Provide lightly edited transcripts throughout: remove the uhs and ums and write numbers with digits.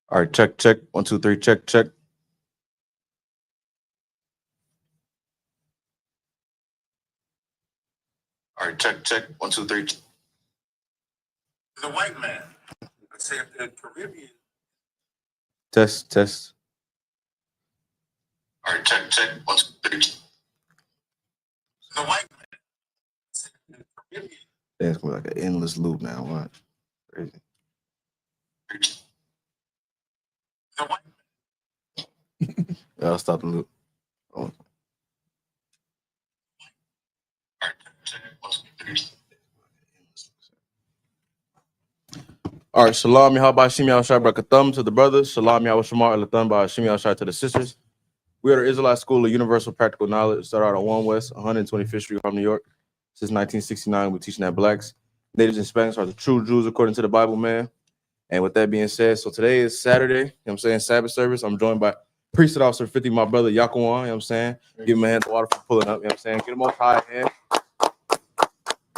All right, check, check. 1, 2, 3, check, check. All right, check, check. 1, 2, 3. The white man. I said the Caribbean. Test, test. All right, check, check. 1, 2, 3. The white man. I said the Caribbean. That's gonna be like an endless loop now. Watch. Crazy. The white man. I'll stop the loop. Oh. All right, Shalom Yahabah Shimi Al-Shai Brakathum to the brothers. Shalom Yahweh Shamar Al-Thun by Shimi Al-Shai to the sisters. We are the Israelite School of Universal Practical Knowledge. Started out on 1 West, 125th Street, New York. Since 1969, we're teaching that blacks, natives, and Hispanics are the true Jews according to the Bible, man. And with that being said, so today is Saturday, you know what I'm saying, Sabbath service. I'm joined by Priesthood Officer 50, my brother Yakuwan, you know what I'm saying. Give him a hand of water for pulling up, you know what I'm saying. Get him up high hand.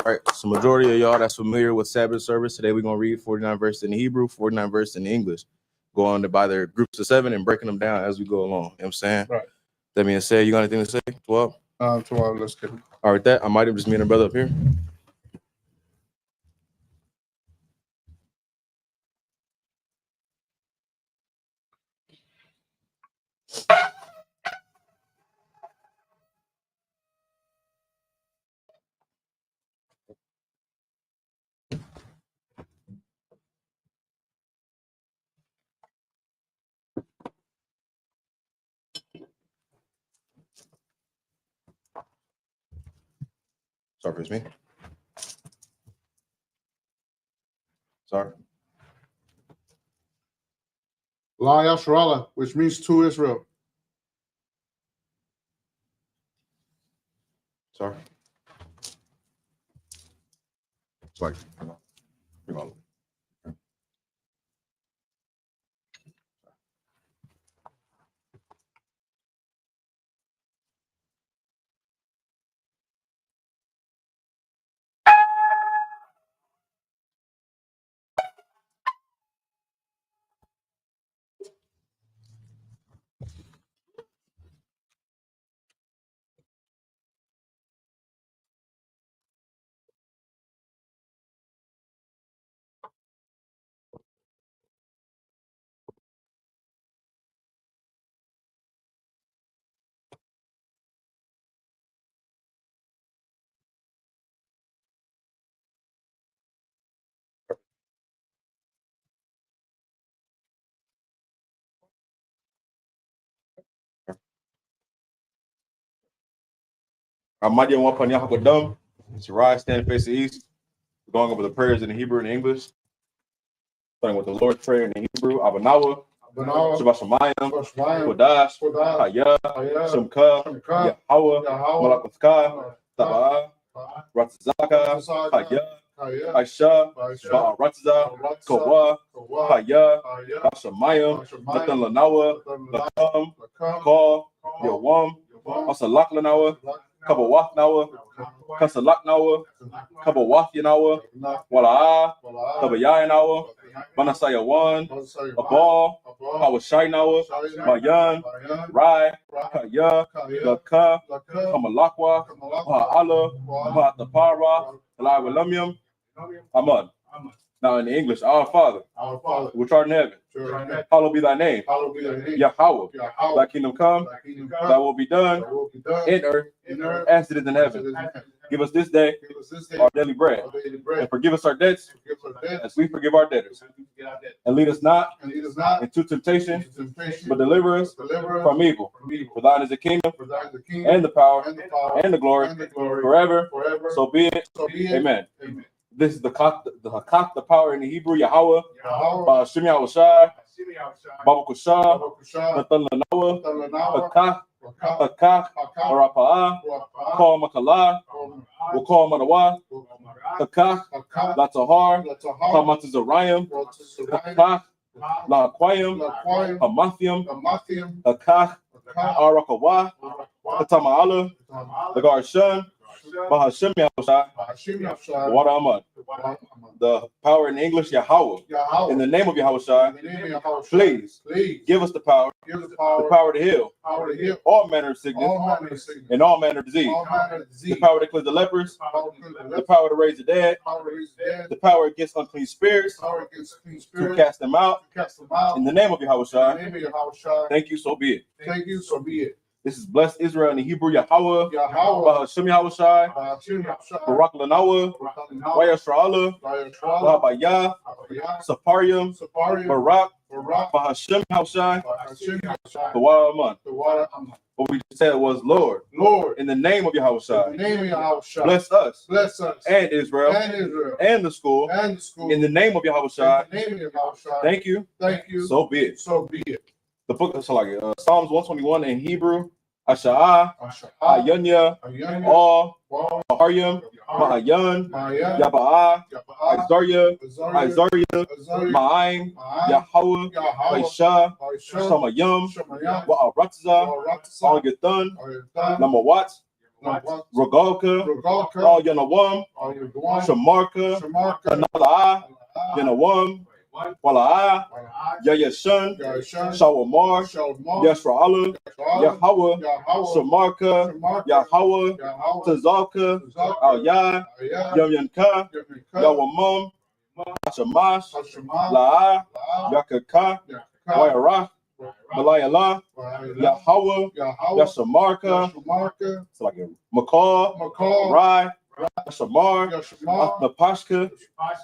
All right, so majority of y'all that's familiar with Sabbath service, today we're going to read 49 verses in the Hebrew, 49 verses in the English. Go on to by their groups of 7 and breaking them down as we go along, you know what I'm saying. Right. That being said, you got anything to say, 12? 12, let's get it. All right, that I might have just me and a brother up here. Sorry, it's me. Sorry. La Yasharallah, which means to Israel. Sorry. Sorry. You're on. Mighty one upon Yahakodum. To rise, stand, face the east. We're going over the prayers in the Hebrew and English. Starting with the Lord's Prayer in the Hebrew. Abanawa. Shabbat Shemayim. Kodash. Hayah. Shemka. Yahweh. Malakutka. Taba'ah. Ratzaka. Hayah. Aisha. Ba'aratza. Kowa. Hayah. Bashamayim. Nathan Lanawa. Lakam. Call. Yawam. Asalak Lanawa. Kabawaf Nawa, Kasalak Nawa, Kabawaf Yanawa, Wala'a, Kabayaya Nawa, Manasaya 1, Abal, Hawashai Nawa, Mayan, Rai, Kaya, Laka, Kamalakwa, Ha'ala, Ha'atapara, Alawalumium, Ahmad. Now in the English, Our Father, which art in heaven, hallowed be thy name. Yahweh, thy kingdom come, thy will be done in earth as it is in heaven. Give us this day our daily bread, and forgive us our debts as we forgive our debtors. And lead us not into temptation, but deliver us from evil. For thine is the kingdom, and the power, and the glory, forever. So be it. Amen. This is the Hakak, the power in the Hebrew, Yahweh, Shimi Al-Shai, Baba Kushah, Nathan Lanawa, Hakak, Arapa'ah, Call Makala, Wakal Manawa, Hakak, Latahar, Kamatazarayim, Hakak, La'aquayim, Laquayim, Hamathium, Amathium, Akach, Akah, Arakawa, Hatama'ala, the Garshun, Bahashim Yahushai, Hashim the Yahshua, water Amad. The power in English, Yahweh. Yahweh. In the name of Yahushai, In the name of Yahushua, please please give us the power give the power to heal to heal all manner of sickness all manner of sickness, and all manner of disease. all manner of The disease, power to cleanse the lepers, power to the the power to raise the dead, power to raise the dead, the power against unclean spirits, power against clean to spirit, cast them out. to cast them out. In the name of In the Yahushua, name of Yahushua, thank you, so be it. thank you, so be it. This is blessed Israel in the Hebrew, Yahweh, Yahweh, Bahashim Yahushai, Hashim Yahshua, Barak Lanawa, Wayashra'ala, Yahshua, Wahabayah, Abiyah, Saparium, Saparium, Barak, Barak, Bahashim Yahushai, Hashim Yahshua, the water Aman. the water Aman. What we just said was, Lord, Lord, in the name of in Yahushua, the name of Yahushua, bless us bless us and Israel Israel and the school. and the school. In the name of Yahushua, In the name of Yahushua, thank you, thank you, so be it. so be it. The book of Psalms 121 in Hebrew, Asha'ah, Asha'ah, Ayunya, Ayunya, All, Wal, Maharyam, Ma'ayan, Maya, Yaba'ah, Yaba'ah, Isariah, Azariah, Isariah, Azariah, Ma'aim, Ma'ai, Yahweh, Yahweh, Aisha, Aisha, Shamayam, Shamayah, Wa'aratza, Waratza, All Yathan, Ayathan, Lamawat, Lawat, Rogalka, Rogalka, All Yanawam, Ayudwan, Shamarka, Shamarka, Anala'a, Yanawam, Wala'ah, Wala'ai, Yayashun, Yahshua, Shawamar, Shalmar, Yashra'ala, Yahweh, Yahweh, Shamarka, Shamarka, Yahweh, Yahweh, Tazalka, Zalka, Al-Yah, Ayah, Yamyanka, Yamika, Yawamam, Shamash, Hashemah, La'ah, La'ah, Yakaka, Yakaka, Wayarach, Malayala, Wa'ayla, Yahweh, Yahweh, Yashamarka, Yashamarka, it's like a McCall, Makal, Rai, Yashamar, Yashamar, Napashka,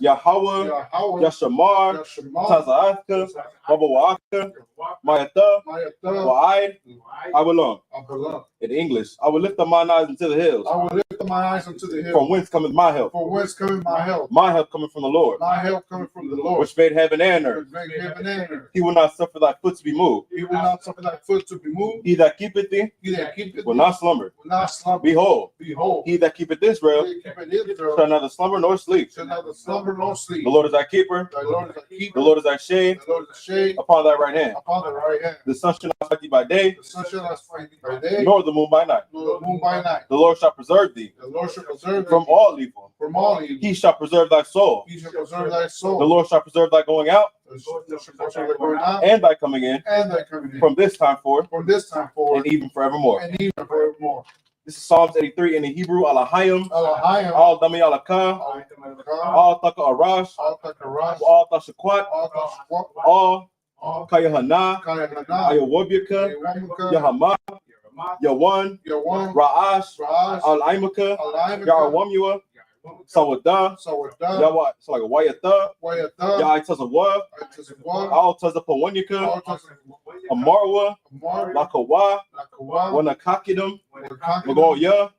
Yahweh, Yahweh, Yashamar, Yashamar, Tazaatka, Babawaka, Mayata, Mayata, Wa'ai, Awalam. Abalah. In English, I will lift up mine eyes into the hills. I will lift up my eyes unto the hill. From whence cometh my help? For whence cometh my help? My help cometh from the Lord, My help cometh from the Lord, which made heaven and earth. which made heaven and earth. He will not suffer thy foot to be moved. He will not suffer thy foot to be moved. He that keepeth thee He that keepeth will thee not slumber. will not slumber. Behold, Behold, he that keepeth Israel he that keepeth Israel shall neither slumber nor sleep. shall neither slumber nor sleep. The Lord is thy keeper. Thy Lord is thy keeper. The Lord is thy shade The Lord is the shade upon thy right hand. upon the right hand. The sun shall not strike thee by day, The sun shall not smite thee by day, nor the moon by night. nor the moon by night. The Lord shall preserve thee The Lord shall preserve from thee all evil. from all evil. He shall preserve thy soul. He shall preserve thy soul. The Lord shall preserve thy going out The Lord shall preserve thy going out and thy coming in and thy coming in. from this time forth From this time forward and even forevermore. and even forevermore. This is Psalms 83 in the Hebrew, Alahayim, Elohim, Al Dami Alaka, Al Taka Arash, all Takarash, Al Tashakwat, all Tashwat, Al all Kayahana, Kayahana, Ayawabyaka, Yawamaka, Yahama, Yawan, Yawan, Ra'ash, Ra'ash, Al Aimaka, Alimaka, Yarawamua, Sawada, Sawada, Yawa, it's like a Wayata, Wayata, Yaitazawa, Itazwa, Al Tazapawanyaka, all Tazwa, Amarwa, Amar, Lakawa, Lakawa, Wanakakidam, Wakakidam, Magoya,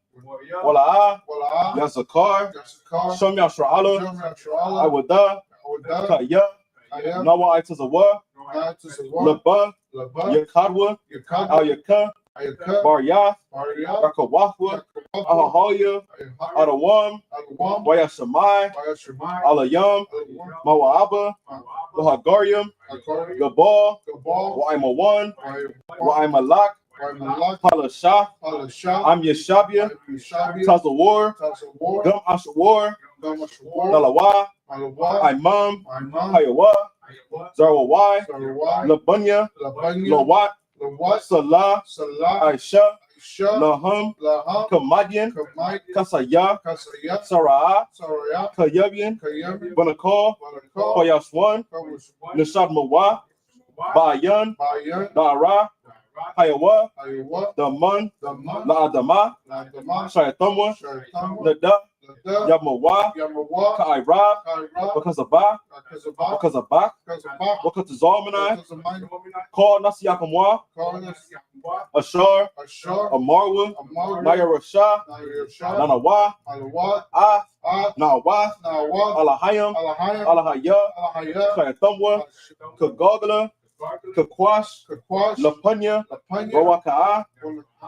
Wala'a, Wala'a, Yazakar, Yasakar, Shom Yashra'ala, Shomra Shrala, Awada, Awada, Kaya, Kaya, Nawa Itazawa, Natazwa, Laba, Laba, Yakadwa, Yakad, Al Yaka, Ayaka, Baryath, Maria, Rakawahwa, Yakawah, Ahahoya, Adawam, Alwam, Wayashamai, Wayashemai, Alayam, Alwam, Mawa'aba, Lahagarium, Akari, Gabal, Gabal, Wa'imawan, Waimalak, Wa'imalak, Waimalak, Palashah, Palashah, Am Yeshabia, Yeshabia, Tazawar, Tazawar, Gum Ashawar, Gamashawar, Nalawa, Malawa, Imam, Imam, Hayawa, Zarwawai, Sarawai, Labunya, Labanya, Lawat, Lawat, Salah, Salah, Aisha, Isha, Laham, Laham, Kamadian, Kamai, Kasaya, Kasaya, Sarah, Saraya, Kayabian, Kayami, Banakal, Balakal, Koyaswan, Kamuswan, Nishad Mawa, Bayan, Bayan, Dara, Hayawa, Ayawa, Daman, Daman, La'adama, Nadama, Shayatamwa, Shaitama, Nada, Nada, Yamawa, Yamawa, Kaira, Kaira, Bakazaba, Kazabak, Bakazabak, Kazabak, Bakazalmanai, Kazamai, Call Nasiakamwa, Karnas, Ashar, Ashar, Amarwa, Amar, Naya Rasha, Nayashah, Nanawa, Alawat, Ah, At, Nawa, Nawat, Alahayam, Alahayam, Alahaya, Alahaya, Shayatamwa, Kagogla, Kakwash, Kakwash, Lapunya, Lapanya, Rawaka'a,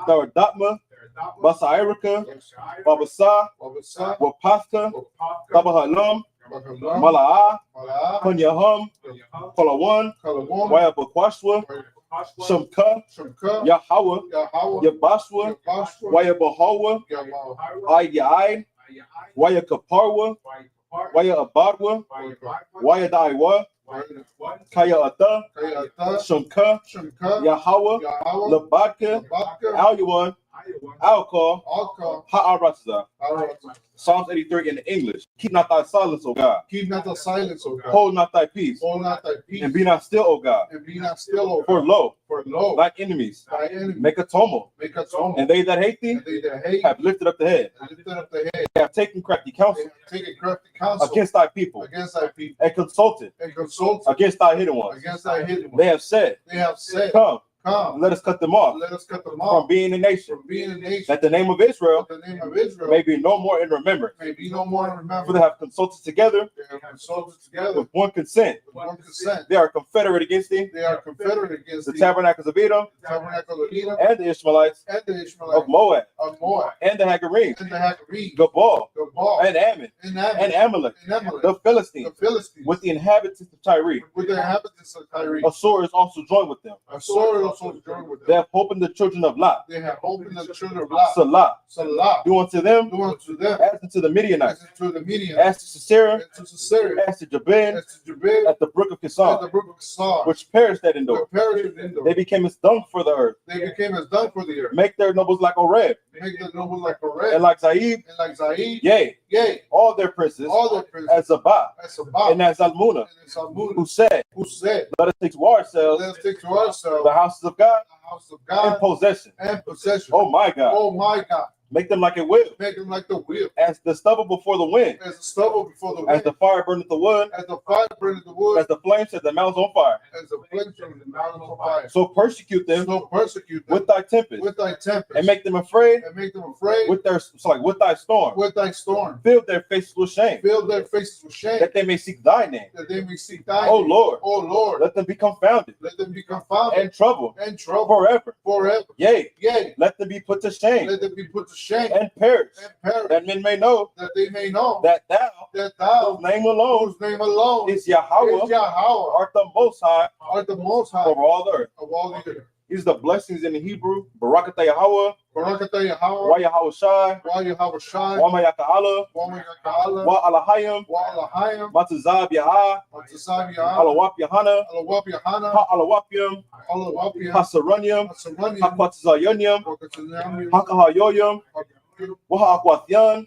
Tharadatma, Basairika, Babasa, Wabasa, Wapasta, Wapaka, Tabahalam, Bakalam, Mala'a, Malaa, Punyahum, Kala one, Kalawon, Waya Bakwashwa, Shumka, Shemka, Yahawa, Yahawa, Yabashwa, Yabashwa, Waya Bahawa, Yamal, Ayai, Waya Kaparwa, Waya Abadwa, Waya Daiwa, Kaya Ata, Kayata, Shumka, Shemka, Yahawa, Yahawa, Labadka, Labaka, Aluwan, Alka, Alka, Ha'araza. Arata. Psalms 83 in English. Keep not thy silence, O God. Keep not the silence, O God. Hold not thy peace. Hold not thy peace. And be not still, O God. And be not still, O For God. lo, For lo, thy enemies thy enemy make a tumult. make a tumult. And they that hate thee And they that hate have lifted up the head. and lifted up the head. They have taken crafty They counsel have taken crafty counsel against thy people against thy people. and consulted And consulted against thy hidden ones. against thy hidden ones. They have said, They have said, come, come, let us cut them off let us cut them from off being a nation, from being a nation. that the name of Israel That the name of Israel may be no more in remembrance. may be no more in For remembrance. they have consulted together They have consulted together with one consent. with one consent. They are confederate against thee, They are confederate against the the tabernacles of Edom, tabernacle of Edom and the Ishmaelites and the of Ishmaelites Moab, of Moab and the Hagarenes, and the Hagarenes, Gabal, Gabal, and Ammon, and and Ammon, Amalek, and Amalek, the the Philistines, Philistines, with the inhabitants of Tyre. with the inhabitants of Tyre. A sword is also joined with them. A sword also joined with They them. have hope in the children of Lot. They have opened the children of Lot. Salah. Salah, Do unto them do unto them as unto the Midianites, as to the Midian, as to Sisera, as to Sisera, as to Jabin, as to Jabin, at the brook of at Kishon, the brook of Sar, which perished at Endor. which perished in They Endor. became as dung for the earth. They became as dung for the earth. Make their nobles like Oreb, Make the nobles like and Korah like Zaib, and like Zaid. yea, Yea, all their princes, all their princes as Zabah, as Sabbath and as Zalmunna, and Salmon, who said, who said, let us take to ourselves let us take to ourselves the houses of God the house of in God possession. and possession. Oh my God. Oh my God, Make them like a will, make them like the wheel, as the stubble before the wind, as the stubble before the as wind, the fire burneth the wood, as the fire burneth the wood, as the flame set the mountains on fire. as the flame from the mountain of fire. So persecute them So persecute them with thy tempest, with thy tempest, and make them afraid and make them afraid with their with thy storm. with thy storm. Fill their faces with shame, Fill their faces with shame, that they may seek thy name. that they may seek thy O name. Lord, O Lord, let them be confounded let them be confounded and troubled and troubled forever. forever. Yea, Yea, let them be put to shame let them be put to shame and perish, and perish, that men may know that they may know that thou, that thou, whose name alone whose name alone is Yahweh, is Yahweh, art the most high art the most high over all the earth. of all the earth. These are the blessings in the Hebrew. Barakatah Yahweh, Barakatah Yahweh, Wa Yahweh Shai, Wa Yahweh Shai, Wa Mayaka'ala, Wa Yaka'ala, Wa Alahayim, Wa Alahayim, Matazab Yahah, Matasab Yah, Alawap Yahana, Alawap Yahana, Ha Alawapim, Alawap Yah, Hasaranyim, Hasaranyim, Hakwatazayanyim, Wakatanyam, Hakahayoyim, Wa Akwatyan,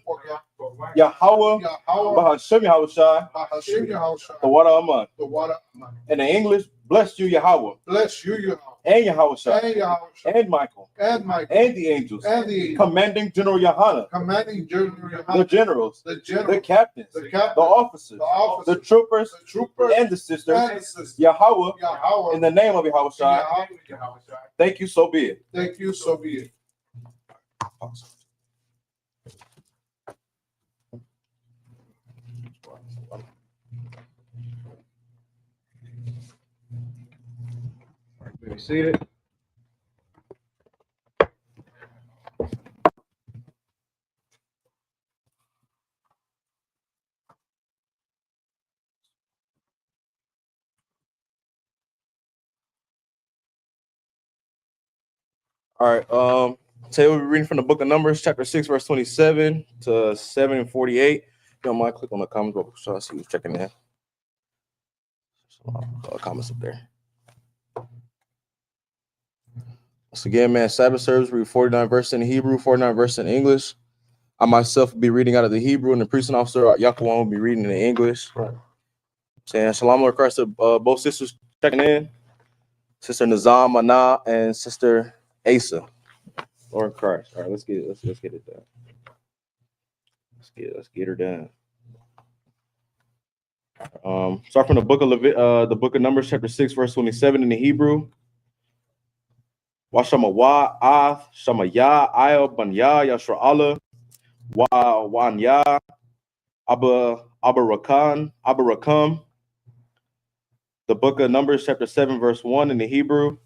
Yahweh, Yahweh, Bahashem Yahweh Shai, Bahashim Yahweh Shai, the Wada Aman. the water of money. In the English, bless you Yahweh, Bless you, Yahweh, and Yahweh Shai, and Yahweh Shai, and Michael, and Michael, and the angels, and the angel, commanding General Yahana, commanding General the Yahweh, generals, the the general, captains, the the captain, officers, the officer, the troopers, the trooper, and the sisters, and the sister. Yahweh, Yahweh, in the name of Yahweh Shai, Yahweh, thank you, so be it. thank you, so be it. Be seated. All right. Today we'll be reading from the book of Numbers, chapter 6, verse 27 to 7 and 48. If you don't mind, click on the comments book so I see who's checking in. Comments up there. Once again, man, Sabbath service, read 49 verses in Hebrew, 49 verses in English. I myself will be reading out of the Hebrew, and the preaching officer, Yaakov, will be reading in the English. Right. Saying shalom across to both sisters checking in. Sister Nazam, Mana, and Sister Asa. Lord Christ. All right, let's get it. Let's get it done. Let's get her done. Start from the book of Numbers, chapter 6, verse 27 in the Hebrew. Washamawa, Ath, Shamaya, Io, Banya, Yashra'ala, Wanya, Abarakam. The book of Numbers, chapter 7, verse 1 in the Hebrew.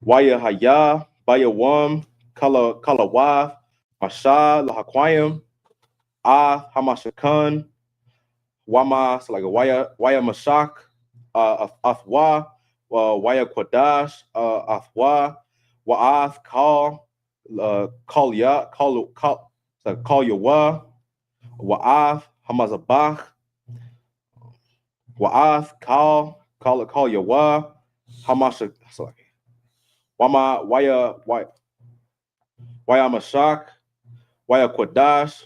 Waya Haya, Bayawam, Kalawa, Masha, Lahaquayim, Hamashakan, Wama, so like a Waya Mashak, Athwa, Waya Quadash, Athwa, Wa'ath, Call Yawa, Wa'ath, Hamazabach, Wa'ath, Call Yawa, Hamasha, sorry. Wama, Waya Mashak, Waya Quadash,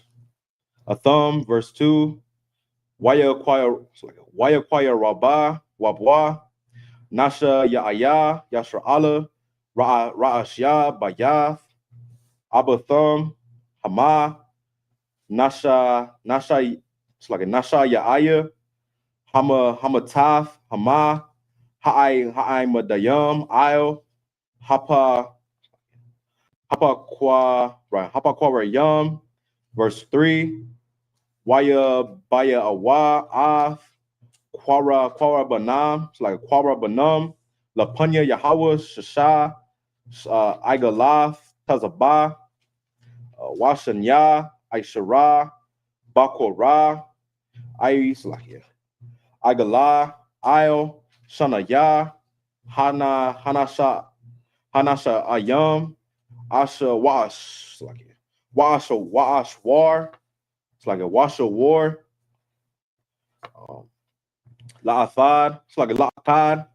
Atham, verse 2. Waya Kwaya Rabah, Wabwa, Nasha Ya'aya, Yashra Allah, Ra'ashya, Bayath, Abathum, Hama, Nasha, it's like a Nasha Ya'aya, Hamataf, Hama, Ha'ai Madayam, Io, Hapa Kwa Rayam, verse 3. Waya Baya Awa Af Quara Banam, it's like Quara Banam, Lapunya Yahweh Shasha, Igalaf, Tazabah, Washanya, Aishara, Bakora, Igala, Io, Shanaya, Hanasha Ayam, Asha Wash, Wash War. It's like a washer war. La'athad, it's like a la'athad.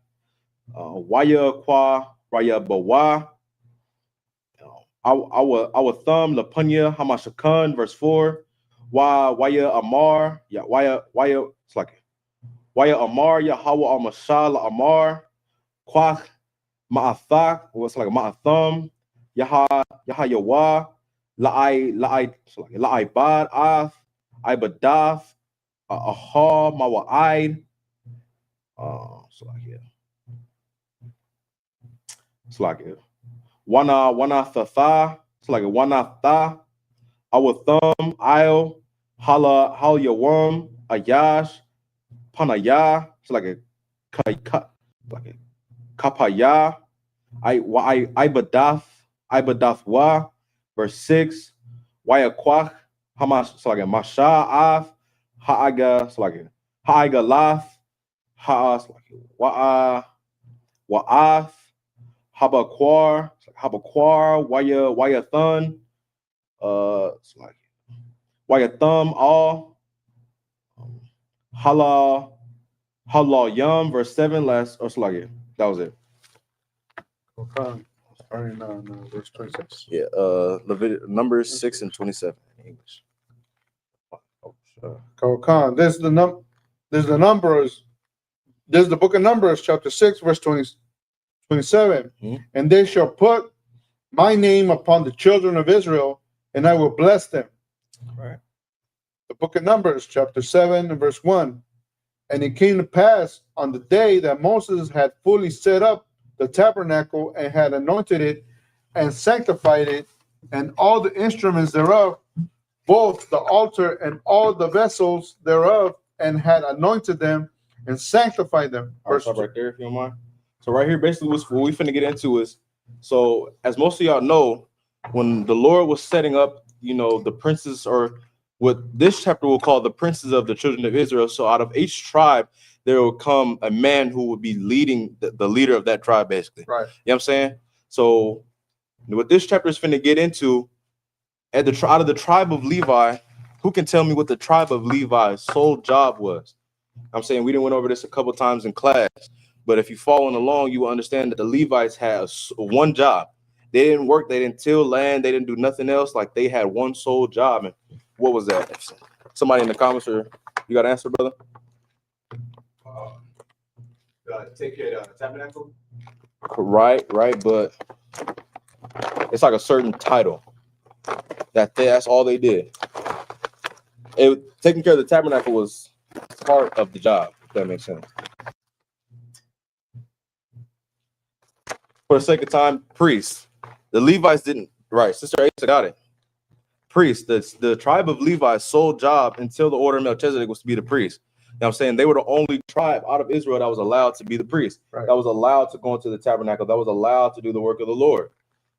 Waya Kwa, Raya Bawa. Our thumb, Lapunya, Hamashakan, verse 4. Waya Amar, Waya, it's like Waya Amar, Yahweh Amashal Amar, Kwach, Ma'athak, what's like Ma'athum, Yahayawa, La'ai Bad Af, Ibadaf, Aha, Mawa'id. It's like it. Wana Thatha, it's like a Wana Tha, our thumb, Io, Hala Yawam, Ayash, Panaya, it's like a Kapaya, Ibadaf Wa, verse 6. Waya Kwach, Hamas, it's like a Masha Af, Ha'aga, it's like a Ha'aga Laf, Ha'as, like Wa'af, Habaquar, Waya Thun, it's like Waya Thumb, all, Hala Yum, verse 7, last, or it's like it. That was it. Okay. Starting on verse 26. Yeah, Numbers 6 and 27 in English. Khan. There's the Numbers. There's the book of Numbers, chapter 6, verse 27. Mm-hmm. And they shall put my name upon the children of Israel, and I will bless them. Right. The book of Numbers, chapter 7, and verse 1. And it came to pass on the day that Moses had fully set up the tabernacle and had anointed it and sanctified it, and all the instruments thereof, both the altar and all the vessels thereof, and had anointed them and sanctified them. I'll stop right there if you don't mind. So right here, basically, what we finna get into is, so as most of y'all know, when the Lord was setting up, the princes, or what this chapter will call the princes of the children of Israel. So out of each tribe, there will come a man who will be leading the leader of that tribe, basically. Right. You know what I'm saying? So what this chapter is finna get into, out of the tribe of Levi, who can tell me what the tribe of Levi's sole job was? I'm saying we didn't went over this a couple times in class, but if you're following along, you will understand that the Levites had one job. They didn't work, they didn't till land, they didn't do nothing else. Like, they had one sole job. And what was that? Somebody in the comments, or you got an answer, brother? Take care of the tabernacle. Right, but it's like a certain title. That's all they did. Taking care of the tabernacle was part of the job, if that makes sense. For the sake of time, priests. The Levites didn't. Right, Sister Asa got it. Priests. The tribe of Levi's sole job until the order of Melchizedek was to be the priest. You know what I'm saying? They were the only tribe out of Israel that was allowed to be the priest. Right. That was allowed to go into the tabernacle. That was allowed to do the work of the Lord. You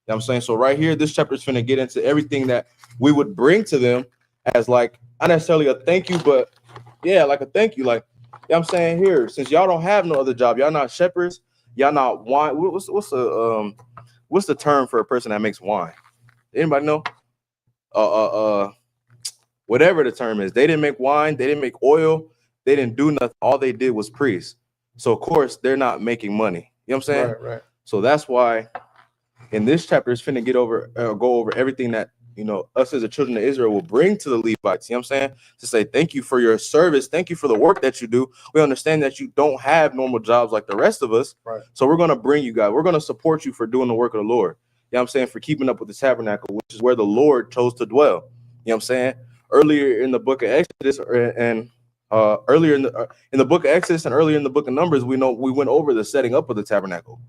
know what I'm saying? So right here, this chapter is going to get into everything that we would bring to them as, like, not necessarily a thank you, but Yeah, like a thank you. Like, yeah, I'm saying here, since y'all don't have no other job, y'all not shepherds, y'all not wine. What's the term for a person that makes wine? Anybody know? Whatever the term is, they didn't make wine, they didn't make oil, they didn't do nothing. All they did was priests. So of course they're not making money. You know what I'm saying? Right, right. So that's why in this chapter it's finna go over everything that us as the children of Israel will bring to the Levites. You know what I'm saying? To say thank you for your service, thank you for the work that you do. We understand that you don't have normal jobs like the rest of us. Right. So we're gonna bring you guys, we're gonna support you for doing the work of the Lord. You know what I'm saying? For keeping up with the tabernacle, which is where the Lord chose to dwell. You know what I'm saying? Earlier in the book of Exodus and earlier in the book of Exodus and earlier in the book of Numbers, we went over the setting up of the tabernacle.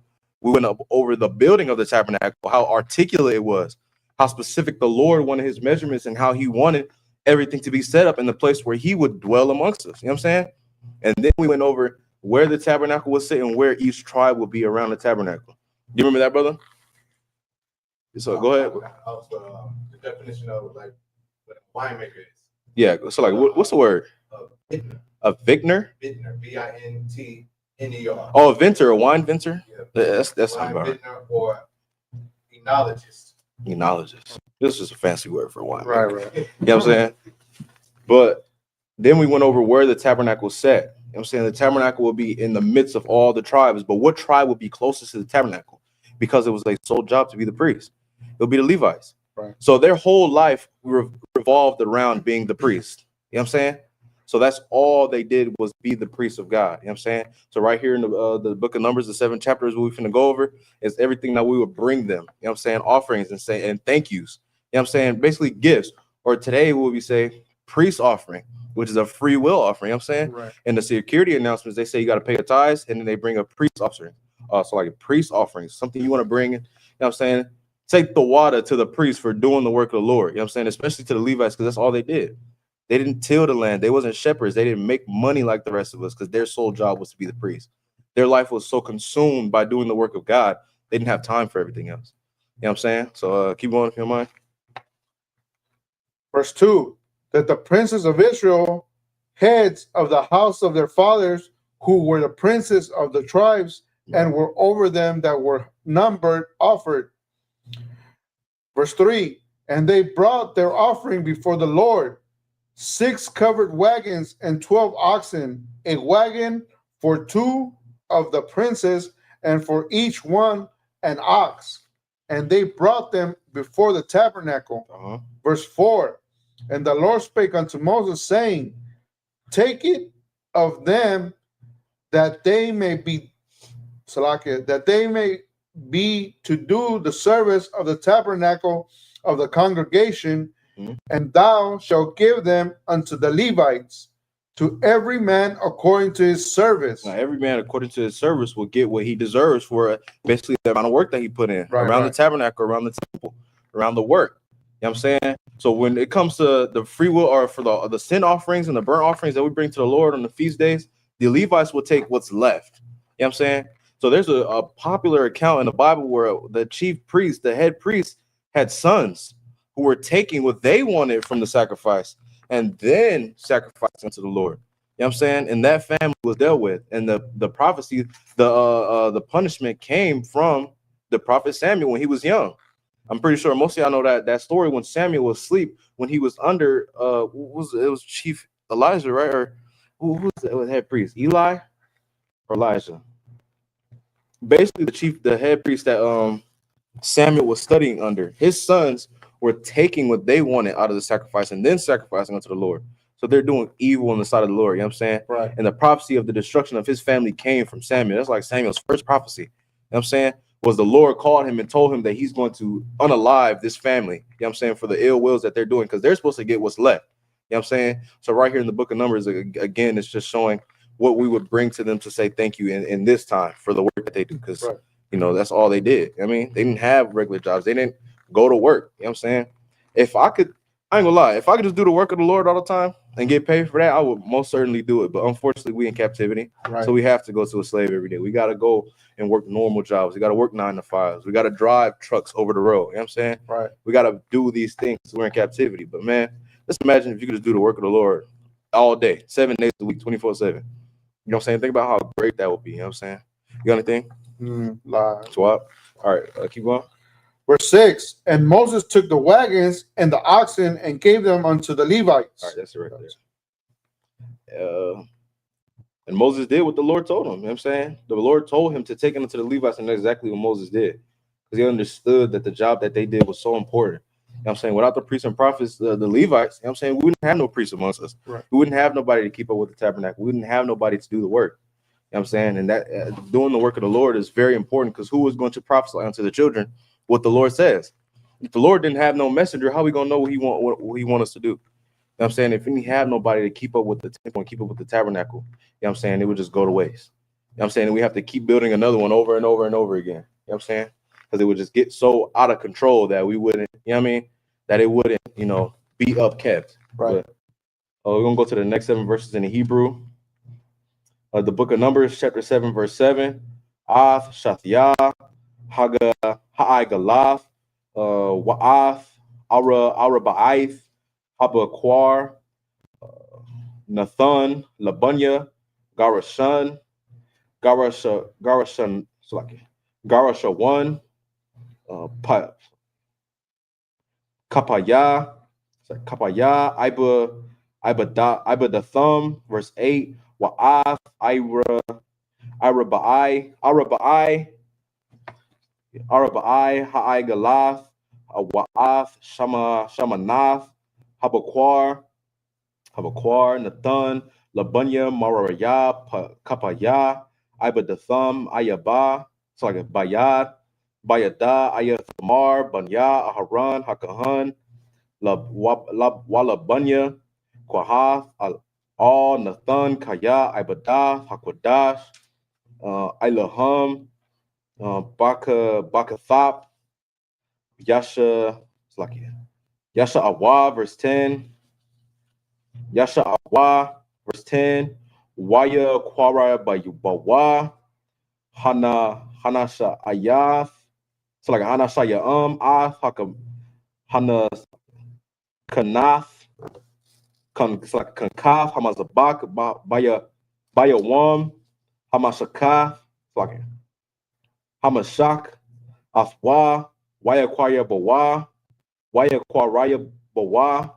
We went up over the building of the tabernacle, how articulate it was, how specific the Lord wanted his measurements, and how he wanted everything to be set up in the place where he would dwell amongst us. You know what I'm saying? And then we went over where the tabernacle was sitting, and where each tribe would be around the tabernacle. Do you remember that, brother? So go ahead. The definition of like what a winemaker is. Yeah. So like, what's the word? A vintner. Vintner. VINTNER. Oh, a vintner, a wine vintner. Yeah. That's Wine about vintner or enologist. enologist. This is a fancy word for wine. Right. You know what I'm saying? But then we went over where the tabernacle sat. You know what I'm saying? The tabernacle will be in the midst of all the tribes, but what tribe would be closest to the tabernacle? Because it was their sole job to be the priest. It'll be the Levites. Right. So their whole life revolved around being the priest. You know what I'm saying? So that's all they did was be the priest of God. You know what I'm saying? So right here in the book of Numbers, the 7 chapters we're finna go over is everything that we would bring them. You know what I'm saying? Offerings and thank yous. You know what I'm saying? Basically gifts. Or today we say priest offering, which is a free will offering. You know what I'm saying? Right. In the security announcements, they say you got to pay a tithes, and then they bring a priest offering. So like a priest offering, something you want to bring in. You know what I'm saying? Take the water to the priest for doing the work of the Lord. You know what I'm saying? Especially to the Levites, because that's all they did. They didn't till the land. They wasn't shepherds. They didn't make money like the rest of us because their sole job was to be the priest. Their life was so consumed by doing the work of God, they didn't have time for everything else. You know what I'm saying? So keep going if you don't mind. Verse 2, that the princes of Israel, heads of the house of their fathers, who were the princes of the tribes, and were over them that were numbered, offered. Verse 3, and they brought their offering before the Lord, 6 covered wagons and 12 oxen, a wagon for 2 of the princes, and for each one an ox. And they brought them before the tabernacle. Verse 4, and the Lord spake unto Moses, saying, take it of them that they may be, that they may be to do the service of the tabernacle of the congregation, and thou shalt give them unto the Levites, to every man according to his service. Now, every man according to his service will get what he deserves for basically the amount of work that he put in around the tabernacle, around the temple, around the work. You know what I'm saying? So when it comes to the free will or for the sin offerings and the burnt offerings that we bring to the Lord on the feast days, the Levites will take what's left. You know what I'm saying? So there's a popular account in the Bible where the chief priest, the head priest, had sons who were taking what they wanted from the sacrifice and then sacrificing to the Lord. You know what I'm saying? And that family was dealt with. And the prophecy, the punishment came from the prophet Samuel when he was young. I'm pretty sure most of y'all know that story when Samuel was asleep, when he was under it was Chief Elijah, right? Or who was the head priest? Eli or Elijah? Basically the head priest that Samuel was studying under. His sons were taking what they wanted out of the sacrifice and then sacrificing unto the Lord. So they're doing evil on the side of the Lord. You know what I'm saying? Right. And the prophecy of the destruction of his family came from Samuel. That's like Samuel's first prophecy. You know what I'm saying? Was the Lord called him and told him that he's going to unalive this family. You know what I'm saying? For the ill wills that they're doing, because they're supposed to get what's left. You know what I'm saying? So right here in the book of Numbers, again, it's just showing what we would bring to them to say thank you in this time for the work that they do. Because, you know, that's all they did. I mean, they didn't have regular jobs. They didn't go to work. You know what I'm saying? If I could, I ain't gonna lie, if I could just do the work of the Lord all the time and get paid for that, I would most certainly do it. But unfortunately, we in captivity. So we have to go to a slave every day. We got to go and work normal jobs. We got to work 9 to 5s. We got to drive trucks over the road. You know what I'm saying? Right. We got to do these things. We're in captivity. But man, let's imagine if you could just do the work of the Lord all day, 7 days a week, 24/7. You know what I'm saying? Think about how great that would be. You know what I'm saying? You got anything? Swap. All right, keep going. Verse 6, and Moses took the wagons and the oxen and gave them unto the Levites. All right, that's it right there. And Moses did what the Lord told him. You know what I'm saying? The Lord told him to take him to the Levites, and that's exactly what Moses did. Because he understood that the job that they did was so important. You know what I'm saying? Without the priests and prophets, the Levites, you know what I'm saying, we wouldn't have no priests amongst us. Right. We wouldn't have nobody to keep up with the tabernacle. We wouldn't have nobody to do the work. You know what I'm saying? And that doing the work of the Lord is very important, because who is going to prophesy unto the children what the Lord says? If the Lord didn't have no messenger, how are we going to know what he want us to do? You know what I'm saying? If we have nobody to keep up with the temple and keep up with the tabernacle, you know what I'm saying, it would just go to waste. You know what I'm saying? And we have to keep building another one over and over and over again. You know what I'm saying? Because it would just get so out of control that we wouldn't, you know what I mean? That it wouldn't, you know, be upkept. Right. But, we're going to go to the next 7 verses in the Hebrew. The book of Numbers, chapter 7, verse 7. Ath, Shathiyah, Haga, Ha'ai Galath, Wa'ath, Ara Ba'aith, Habaquar, Nathan, Labunya, Garashan, Garashan 1, Kapaya, Iba the thumb, verse 8, Wa'ath, Ira Ba'ai, Ha'ai Galath, Wa'ath, Shamanath, Habaquar, Nathan, Labunya, Mararaya, Kapaya, Iba the thumb, Ayaba, it's like a Bayad, Bayada, Ayathamar, Banya, Aharon, Hakahan, Walabunya, Kwahath, Al Nathan, Kaya, Ibadah, Hakwadash, Ilaham, Bakathop, Yasha, it's like Yasha Awa, verse 10. Yasha Awa, verse 10. Waya Kwara Bawa, Hanasha Ayath. So like Hanasha Ath, Hana Kanath, it's like Kankaf, Hamazabak, Baya Wam, Hamashakath, it's like Hamashak, Afwa, Waya Kwaya Bawa, Waya Kwaraya Bawa,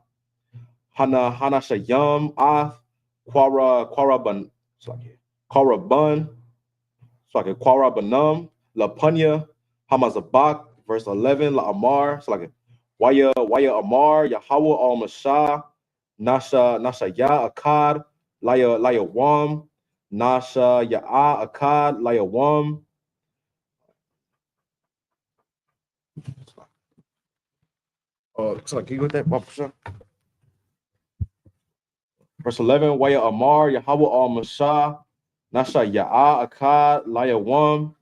Hana Shayam, Ath, Kwara Ban, it's like Kwara Bun, it's like Kwara Banum, La Punya, Hamazabak, verse 11, La Amar, it's like Waya Amar, Yahweh Al Mashah, Nasha Ya Akkad, Laya Wam, Nasha Ya Akkad, Laya Wam. Looks like you got that, Papa. Verse 11, Waya Amar, Yahweh Al Mashah, Nasha Ya Akkad, Laya Wam,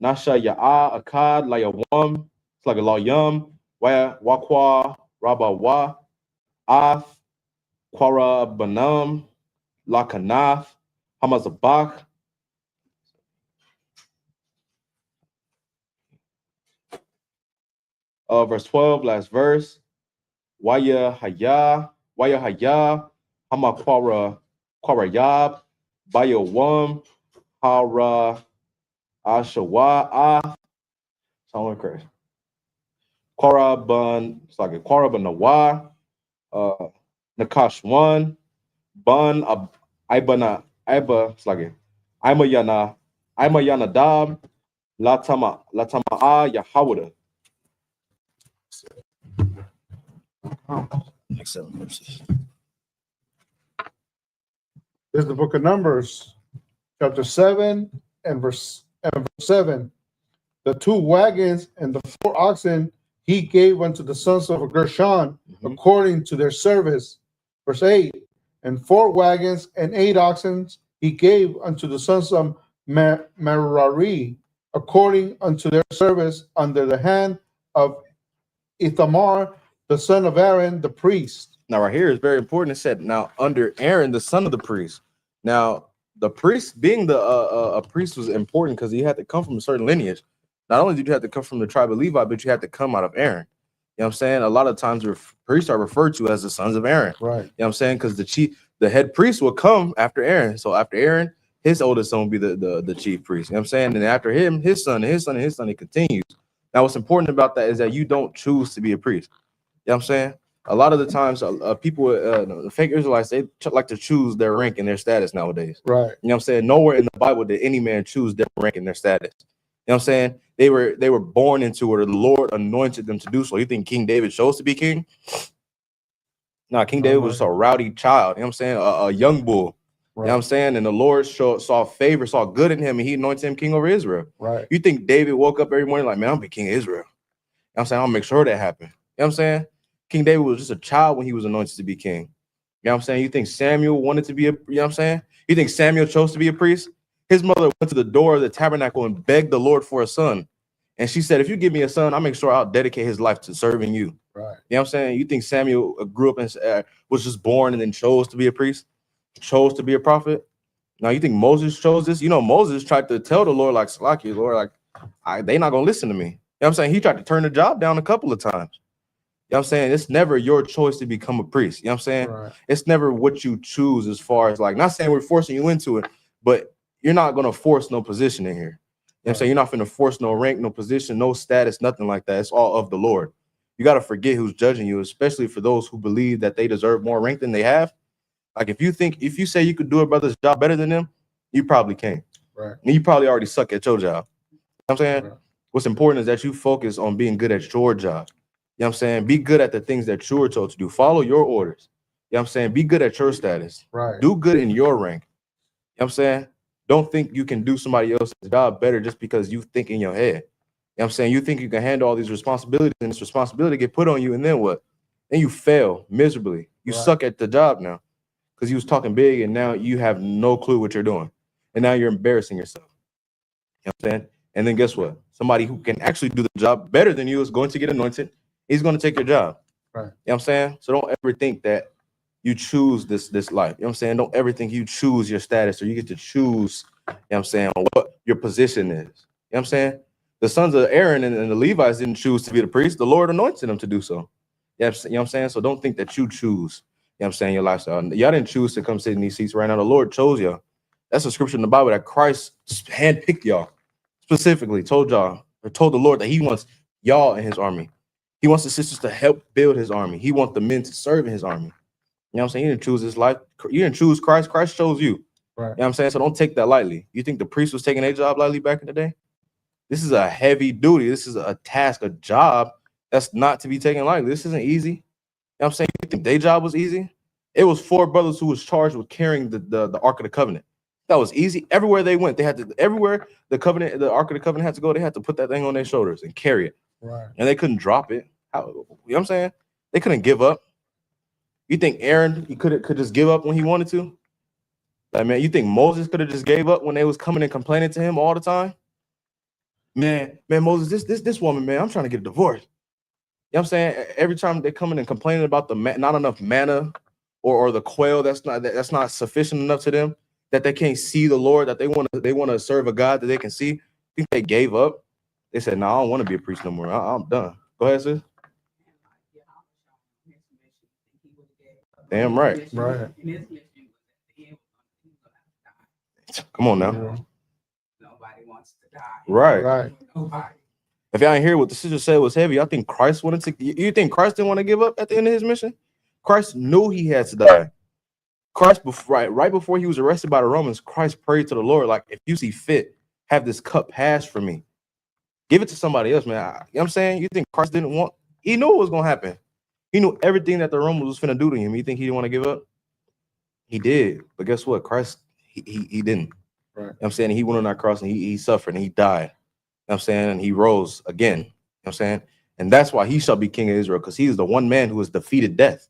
Nasha Ya Akkad, Laya Wam. It's like a law yum. Wakwa Rabawa, Ath, Kwara Banam, Lakanath, Hamazabak. Verse 12, last verse. Waya Haya, Hama Kwara Baya Wam, Hara Ashawa, Ah. Sound correct. Kwara Bun, it's like a Kwara Banawa, Nakash 1, Bun, Iba, it's like a Imayana Dab, Latama Yahawada. Excellent verses. This is the book of Numbers, chapter 7 and verse 7. The 2 wagons and the 4 oxen he gave unto the sons of Gershon according to their service. Verse 8. And 4 wagons and 8 oxen he gave unto the sons of Merari according unto their service under the hand of Ithamar, the son of Aaron, the priest. Now, right here is very important. It said, now under Aaron, the son of the priest. Now, the priest, being a priest, was important because he had to come from a certain lineage. Not only did you have to come from the tribe of Levi, but you had to come out of Aaron. You know know what I'm saying? A lot of times priests are referred to as the sons of Aaron. Right. You know what I'm saying? Because the head priest will come after Aaron. So after Aaron, his oldest son will be the chief priest. You know what I'm saying? And after him, his son, and his son, and his son, it continues. Now, what's important about that is that you don't choose to be a priest. You know what I'm saying? A lot of the times, people, the fake Israelites, they like to choose their rank and their status nowadays. Right. You know what I'm saying? Nowhere in the Bible did any man choose their rank and their status. You know what I'm saying? They were born into it, or the Lord anointed them to do so. You think King David chose to be king? No, King David was just a rowdy child. You know what I'm saying? A young bull. Right. You know what I'm saying? And the Lord saw favor, saw good in him, and he anointed him king over Israel. Right. You think David woke up every morning like, man, I'll be king of Israel. You know what I'm saying? I'll make sure that happened. You know what I'm saying? King David was just a child when he was anointed to be king. You know what I'm saying? You think Samuel wanted to be you know what I'm saying? You think Samuel chose to be a priest? His mother went to the door of the tabernacle and begged the Lord for a son. And she said, if you give me a son, I'll make sure I'll dedicate his life to serving you. Right. You know what I'm saying? You think Samuel grew up and was just born and then chose to be a priest? Chose to be a prophet? Now, you think Moses chose this? You know, Moses tried to tell the Lord, like, Salaki, Lord, like, they not going to listen to me. You know what I'm saying? He tried to turn the job down a couple of times. You know what I'm saying? It's never your choice to become a priest. You know what I'm saying? Right. It's never what you choose as far as, like, not saying we're forcing you into it, but you're not going to force no position in here. You know what I'm saying? You're not going to force no rank, no position, no status, nothing like that. It's all of the Lord. You got to forget who's judging you, especially for those who believe that they deserve more rank than they have. Like, if you say you could do a brother's job better than them, you probably can't. Right. And you probably already suck at your job. You know what I'm saying? Right. What's important is that you focus on being good at your job. You know what I'm saying? Be good at the things that you are told to do. Follow your orders. You know what I'm saying? Be good at your status. Right. Do good in your rank. You know what I'm saying? Don't think you can do somebody else's job better just because you think in your head. You know what I'm saying? You think you can handle all these responsibilities, and this responsibility get put on you, and then what? Then you fail miserably. You Right. suck at the job now because you was talking big, and now you have no clue what you're doing. And now you're embarrassing yourself. You know what I'm saying? And then guess what? Somebody who can actually do the job better than you is going to get anointed. He's going to take your job. Right. You know what I'm saying? So don't ever think that you choose this life. You know what I'm saying? Don't ever think you choose your status or you get to choose, you know what I'm saying, what your position is. You know what I'm saying? The sons of Aaron and the Levites didn't choose to be the priest. The Lord anointed them to do so. You know what I'm saying? So don't think that you choose, you know what I'm saying, your lifestyle. Y'all didn't choose to come sit in these seats right now. The Lord chose y'all. That's a scripture in the Bible that Christ handpicked y'all, specifically told y'all, or told the Lord that he wants y'all in his army. He wants the sisters to help build his army. He wants the men to serve in his army. You know what I'm saying? You didn't choose this life. You didn't choose Christ. Christ chose you. Right. You know what I'm saying? So don't take that lightly. You think the priest was taking their job lightly back in the day? This is a heavy duty. This is a task, a job that's not to be taken lightly. This isn't easy. You know what I'm saying? You think their job was easy? It was 4 brothers who was charged with carrying the Ark of the Covenant. That was easy. Everywhere they went, they had to, everywhere the Ark of the Covenant had to go, they had to put that thing on their shoulders and carry it. Right. And they couldn't drop it. You know what I'm saying? They couldn't give up. You think Aaron, he could just give up when he wanted to? Like, man, you think Moses could have just gave up when they was coming and complaining to him all the time? Man, Moses, this woman, man, I'm trying to get a divorce. You know what I'm saying? Every time they coming and complaining about the not enough manna or the quail that's not sufficient enough to them, that they can't see the Lord, that they want to serve a God that they can see. I think they gave up. They said, no, I don't want to be a priest no more. I'm done. Go ahead, sis. Damn right. Right. Come on now. Nobody wants to die. Right. Right. Nobody. If y'all ain't hear what the sister said was heavy, I think Christ wanted to. You think Christ didn't want to give up at the end of his mission? Christ knew he had to die. Christ, right before he was arrested by the Romans, Christ prayed to the Lord, like, if you see fit, have this cup pass from me. Give it to somebody else, man. You know what I'm saying? You think Christ didn't want? He knew what was going to happen. He knew everything that the Romans was finna do to him. You think he didn't want to give up? He did. But guess what? Christ, he didn't. Right. You know what I'm saying? He went on that cross and he suffered and he died. You know what I'm saying? And he rose again. You know what I'm saying? And that's why he shall be king of Israel, because he is the one man who has defeated death.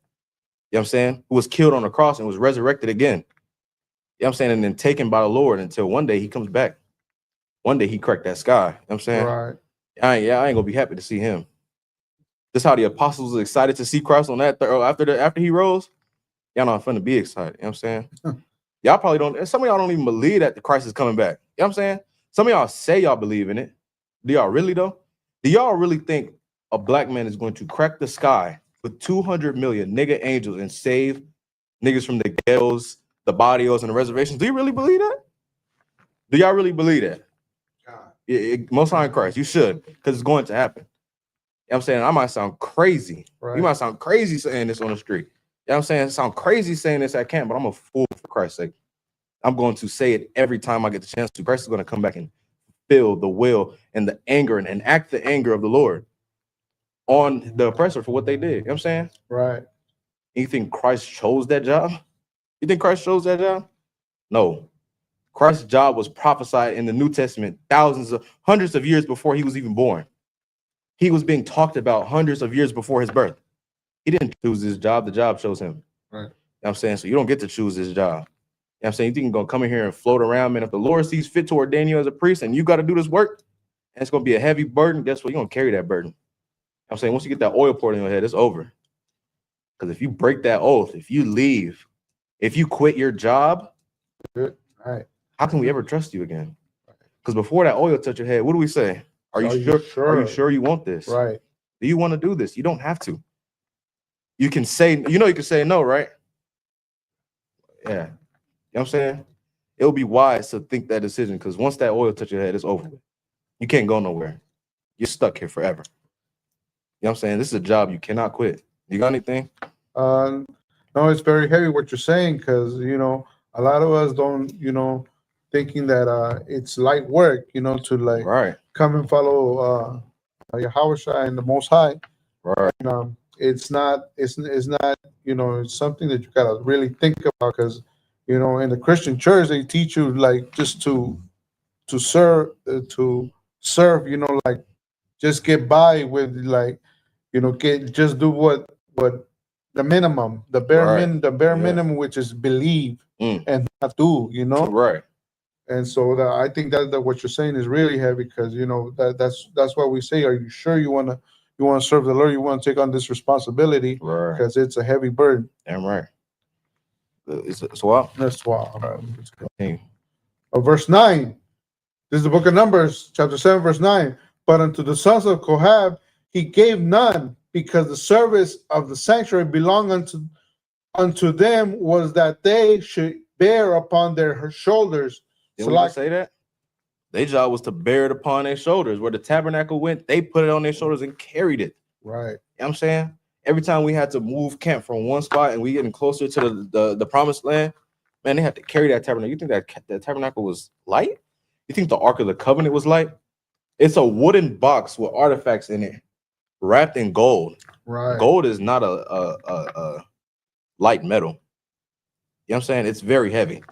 You know what I'm saying? Who was killed on the cross and was resurrected again. You know what I'm saying? And then taken by the Lord until one day he comes back. One day he cracked that sky. You know what I'm saying? Right. I ain't gonna be happy to see him. This how the apostles was excited to see Christ on that after he rose. Y'all not finna be excited. You know what I'm saying? Y'all probably don't. Some of y'all don't even believe that the Christ is coming back. You know what I'm saying? Some of y'all say y'all believe in it. Do y'all really though? Do y'all really think a black man is going to crack the sky with 200 million nigga angels and save niggas from the ghettos, the barrios, and the reservations. Do you really believe that? Do y'all really believe that? Most High in Christ, you should, because it's going to happen. You know what I'm saying? I might sound crazy. Right. You might sound crazy saying this on the street. You know what I'm saying? I sound crazy saying this at camp, but I'm a fool for Christ's sake. I'm going to say it every time I get the chance to. Christ is going to come back and feel the will and the anger and enact the anger of the Lord on the oppressor for what they did. You know what I'm saying? Right. You think Christ chose that job? You think Christ chose that job? No. Christ's job was prophesied in the New Testament hundreds of years before he was even born. He was being talked about hundreds of years before his birth. He didn't choose this job. The job chose him. Right. You know what I'm saying? So you don't get to choose this job. You know what I'm saying? You think you're going to come in here and float around, man. If the Lord sees fit to ordain you as a priest and you got to do this work, and it's going to be a heavy burden, guess what? You're going to carry that burden. You know what I'm saying? Once you get that oil poured in your head, it's over. Because if you break that oath, if you leave, if you quit your job, Good. Right. how can we ever trust you again? Because before that oil touch your head, what do we say? Are you sure? Are you sure you want this? Right. Do you want to do this? You don't have to. You can say, you can say no, right? Yeah. You know what I'm saying? It'll be wise to think that decision, because once that oil touch your head, it's over. You can't go nowhere. You're stuck here forever. You know what I'm saying? This is a job you cannot quit. You got anything? No, it's very heavy what you're saying, because a lot of us don't, thinking that it's light work, to like Right. come and follow Yahushua and the Most High. Right. And, it's not, it's not, it's something that you gotta really think about, because in the Christian church they teach you like just to serve, like just get by with, like, just do what the minimum, the bare Right. Yeah. minimum, which is believe and not do, Right. And so I think that what you're saying is really heavy, because that's why we say, are you sure you want to serve the Lord? You want to take on this responsibility, Right. because it's a heavy burden. Damn right. It's wild. That's why. All right, let's go. Hey. Verse 9. This is the book of Numbers, chapter 7, verse 9. But unto the sons of Kohath he gave none, because the service of the sanctuary belonged unto them was that they should bear upon their shoulders. Didn't we say that? Their job was to bear it upon their shoulders. Where the tabernacle went, they put it on their shoulders and carried it. Right. You know what I'm saying? Every time we had to move camp from one spot and we getting closer to the promised land, man, they had to carry that tabernacle. You think that the tabernacle was light? You think the Ark of the Covenant was light? It's a wooden box with artifacts in it, wrapped in gold. Right. Gold is not a light metal. You know what I'm saying? It's very heavy.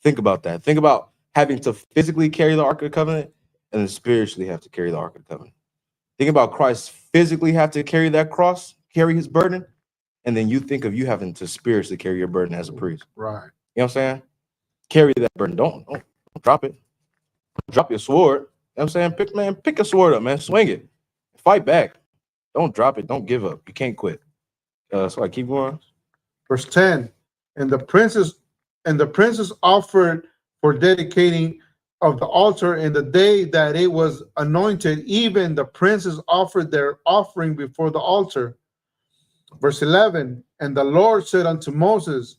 Think about that. Think about having to physically carry the Ark of the Covenant and then spiritually have to carry the Ark of the Covenant. Think about Christ physically have to carry that cross, carry his burden, and then you think of you having to spiritually carry your burden as a priest. Right. You know what I'm saying? Carry that burden. Don't drop it. Drop your sword. You know what I'm saying? Pick a sword up, man. Swing it. Fight back. Don't drop it. Don't give up. You can't quit. So I keep going. Verse 10. And the princes offered for dedicating of the altar in the day that it was anointed. Even the princes offered their offering before the altar. Verse 11. And the Lord said unto Moses,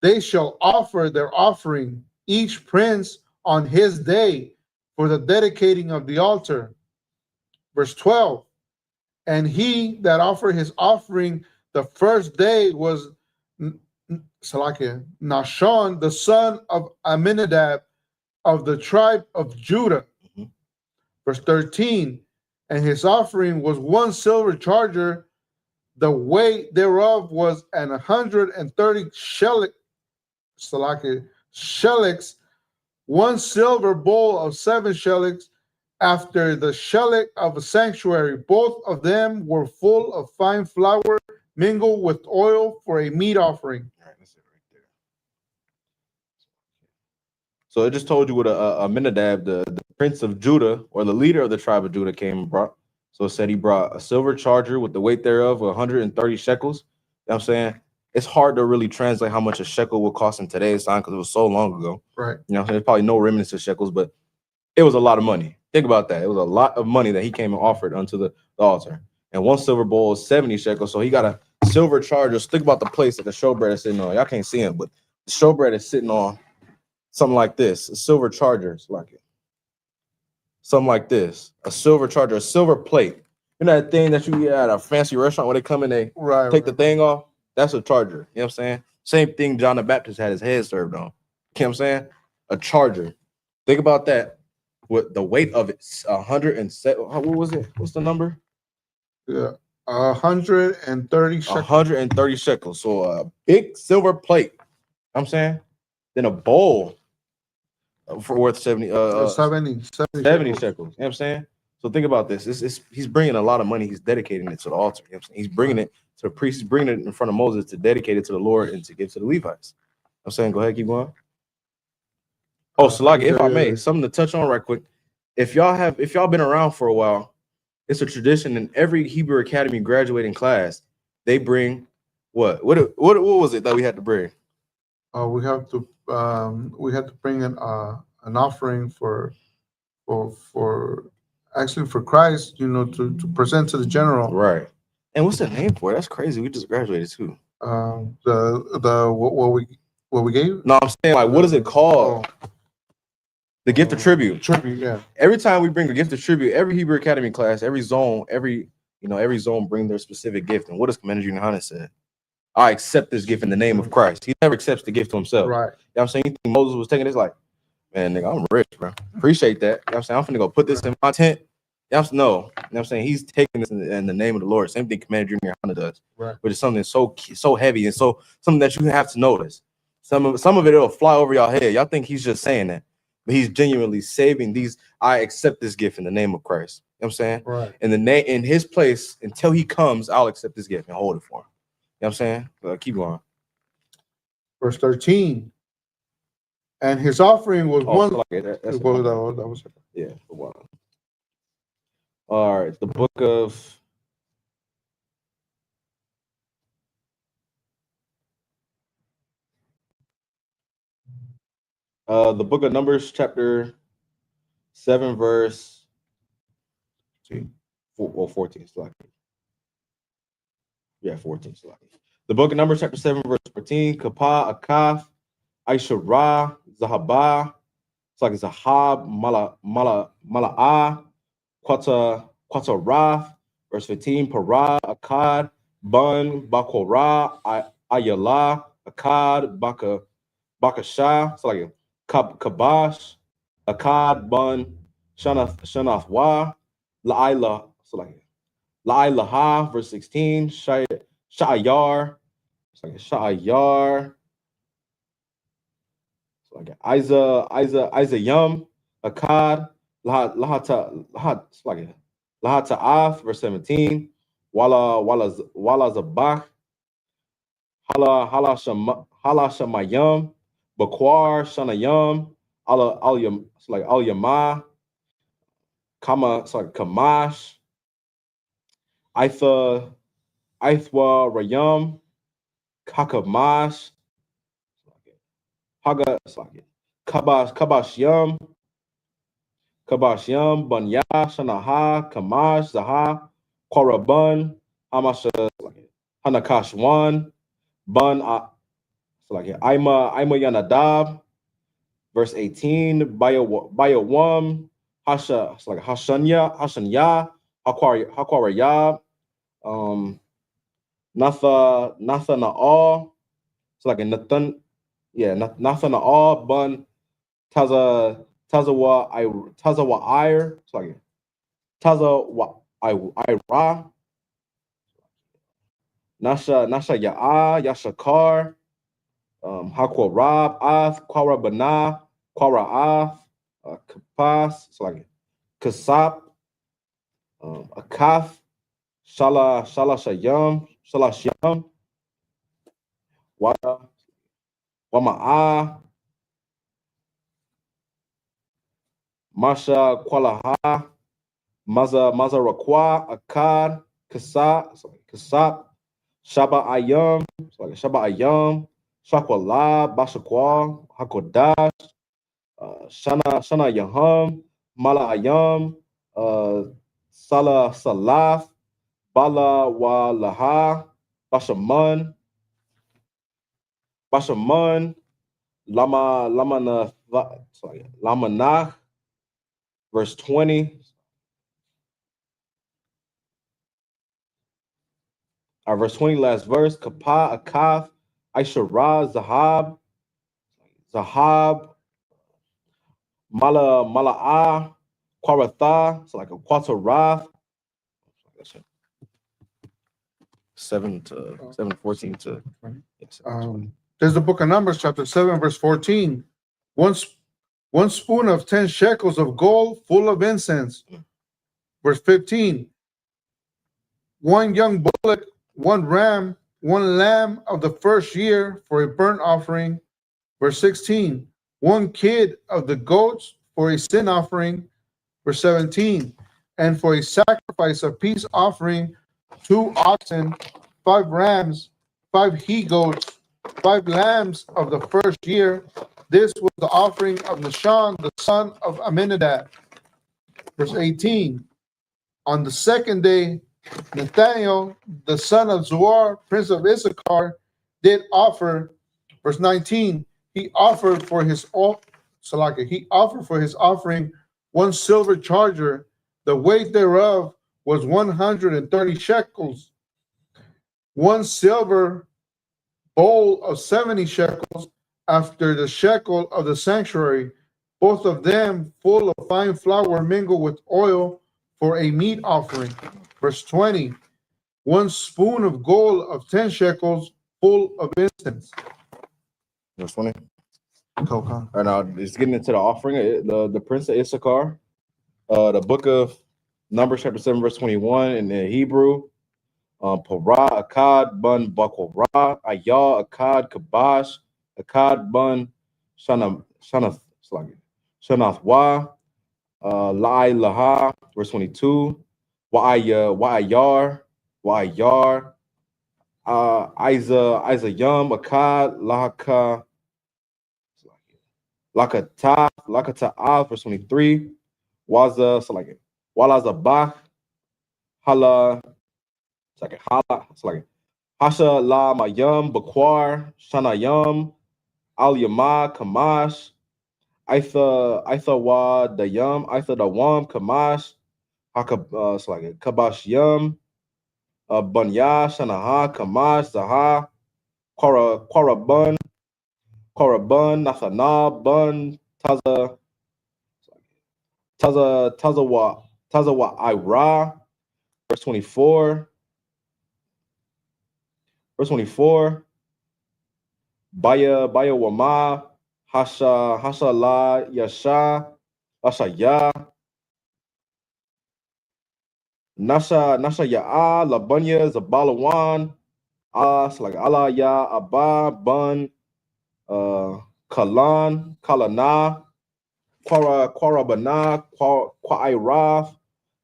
they shall offer their offering, each prince on his day, for the dedicating of the altar. Verse 12. And he that offered his offering the first day was Nahshon, the son of Amminadab, of the tribe of Judah. Mm-hmm. Verse 13. And his offering was 1 silver charger, the weight thereof was 130 shellacks, 1 silver bowl of 7 shellacks, after the shellac of a sanctuary. Both of them were full of fine flour, mingled with oil, for a meat offering. All right, that's it right there. So it just told you what Amminadab, the prince of Judah, or the leader of the tribe of Judah, came and brought. So it said he brought a silver charger with the weight thereof, 130 shekels. You know what I'm saying? It's hard to really translate how much a shekel will cost in today's time because it was so long ago. Right. You know, there's probably no remnants of shekels, but it was a lot of money. Think about that. It was a lot of money that he came and offered unto the altar. and 1 silver bowl is 70 shekels. So he got a silver charger. So think about the place that the showbread is sitting on. Y'all can't see him, but the showbread is sitting on something like this, a silver charger. It's like it. Something like this, a silver charger, a silver plate. You know that thing that you get at a fancy restaurant where they come in, they take the thing off? That's a charger. You know what I'm saying? Same thing John the Baptist had his head served on. You know what I'm saying? A charger. Think about that. With the weight of it, 107. What was it? What's the number? Yeah, 130 shekels. 130 shekels. So a big silver plate. You know what I'm saying? Then a bowl for worth 70 shekels. You know what I'm saying? So think about this. He's bringing a lot of money. He's dedicating it to the altar. You know what I'm saying? He's bringing it to the priest. He's bringing it in front of Moses to dedicate it to the Lord and to give to the Levites. I'm saying, go ahead, keep going. Oh, Salaki, if I may, something to touch on right quick. If y'all been around for a while, it's a tradition in every Hebrew Academy graduating class. They bring what was it that we had to bring? We have to bring an offering for actually for Christ, to present to the general. Right. And what's the name for it? That's crazy. We just graduated too. What we gave? No, I'm saying, like, what is it called? The gift of tribute. Tribute, yeah. Every time we bring a gift of tribute, every Hebrew Academy class, every zone bring their specific gift. And what does Commander Junior Hannes said? I accept this gift in the name of Christ. He never accepts the gift to himself. Right. You know what I'm saying? You think Moses was taking this like, man, nigga, I'm rich, bro. Appreciate that. You know what I'm saying? I'm finna go put this in my tent. No. You know what I'm saying? He's taking this in the name of the Lord. Same thing Commander Junior Hannes does. Right. Which is something so heavy and something that you have to notice. Some of it will fly over y'all head. Y'all think he's just saying that. But he's genuinely saving these. I accept this gift in the name of Christ. You know what I'm saying? Right. In his place, until he comes, I'll accept this gift and hold it for him. You know what I'm saying? Keep going. Verse 13. And his offering was one. So like that was it. Yeah, the one. All right, the book of Numbers, chapter 7, verse 14. Yeah, 14. The book of Numbers, chapter 7, verse 14. Kapah, Akaf, Aisharah, Zahabah. It's like Zahab, Mala'ah, Quata Raf, verse 15. Parah, Akkad, Bun, Bakorah, Ayala, Akkad, Bakashah. It's like Kabash, Akkad, Bun, Shanathwa, La'ila. So like La'ilaha, verse 16. Sha'ayar. It's like Sha'ayar. Like Isa Yum, Akkad, Lahata'af, verse 17, Wala Zabach, Hala Shamayum, Bakwar, Shanayum, Al Yama, Kamash, Ithwa Rayum, Kakamash, Haga, Kabash Yum, Banya, Shanaha, Kamash, Zaha, Korabun, Hamasha, Hanakash 1, Bun, Ima Yanadab, verse 18, Bayawam, Hashanya, Hakwarayab, Natha Na'al, it's like a Nathan. Yeah, Nathan all Bun Tazawa Ire. It's like Tazawa Ira. Nasha Ya'a, Yashakar, Hakwa Rab, Ath, Kwara Bana, Kwara Ath, Kapas, it's like Kasap, Akaf, Shalashayam, Wama'a, Masha Kwalaha, Mazarakwa, Akkad, Kasap, Shaba Ayam, Shakwala, Bashakwa, Hakodash, Shana Yaham, Mala Ayam, Salaf, Bala wa laha, Bashaman, Lamanach, verse 20. Verse 20, last verse. Kapa, Akaf, Aishara, Zahab, Mala'ah, Kwaratha, so like a Quatarath. 7:14 to There's the book of Numbers, chapter 7, verse 14. One spoon of 10 shekels of gold full of incense. Verse 15. One young bullock, one ram, one lamb of the first year for a burnt offering. Verse 16. One kid of the goats for a sin offering. Verse 17. And for a sacrifice of peace offering, 2 oxen, 5 rams, 5 he-goats, 5 lambs of the first year. This was the offering of Nahshon, the son of Amminadab. Verse 18. On the second day, Nathaniel, the son of Zuar, prince of Issachar, did offer. Verse 19. He offered for his offering 1 silver charger. The weight thereof was 130 shekels. 1 silver bowl of 70 shekels, after the shekel of the sanctuary, both of them full of fine flour mingled with oil for a meat offering. Verse 20. 1 spoon of gold of 10 shekels full of incense. verse 20. Socal. All right, now it's getting into the offering. The prince of Issachar. The book of Numbers, chapter 7, verse 21 in the Hebrew. Parah, Akkad, Bun, Bakorah, Ayah, Akkad, Kabash, Akkad, Bun, Shanathwa, Lai Laha, verse 22, Wa'ayar, Isa Yum, Akkad, Lakata'ah, verse 23, Walazabach, Hala, Hasha La Mayum, Bakwar, Shanayum, Al Yama, Kamash, Aitha Wa Dayum, Aitha Dawam, Kamash, Kabash Yum, Bunya, Shanaha, Kamash, Zaha, Korabun, Nathana, Bun, Tazawa Ira, verse 24. Verse 24. Baya Wama, Hasha La Yasha, Ya, Nasha Ya'a, Labunya, Zabalawan, Allah Ya, Abba, Bun, Kalan, Kalana, Quarabana, Quairath,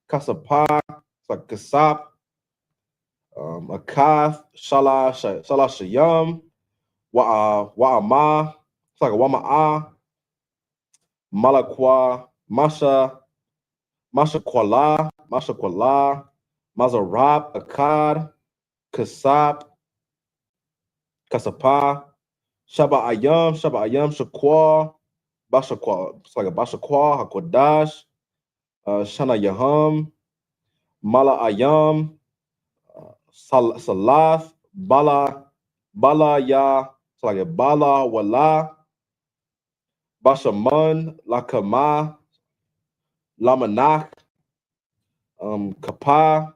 Kasapa, Kasap, Akath, Shala Shayam, Wa'ama, Wama'a, Malakwa, Masha Kwala, Mazarab, Akkad, Kasap, Kasapa, Shaba Ayam, Shakwa, Bashakwa, Hakodash, Shana Yaham, Mala Ayam, Salath, Bala Ya, Bala Wala, Bashaman, Lakama, Lamanach, Kapa,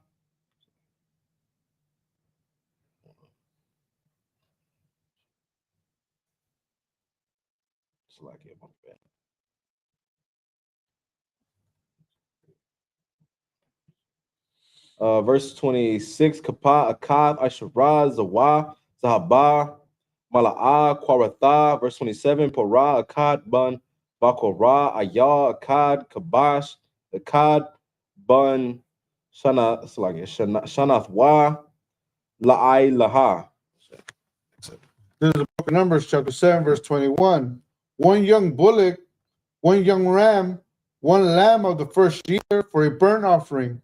verse 26, Kapa, Akkad, Asherah, Zawah, Zahaba, Mala'ah, Kwaratha, verse 27, Parah, Akkad, Bun, Bakorah, Ayah, Akkad, Kabash, Akkad, Bun, Shanathwa, La'ai Laha. This is the book of Numbers, chapter 7, verse 21. 1 young bullock, 1 young ram, 1 lamb of the first year for a burnt offering.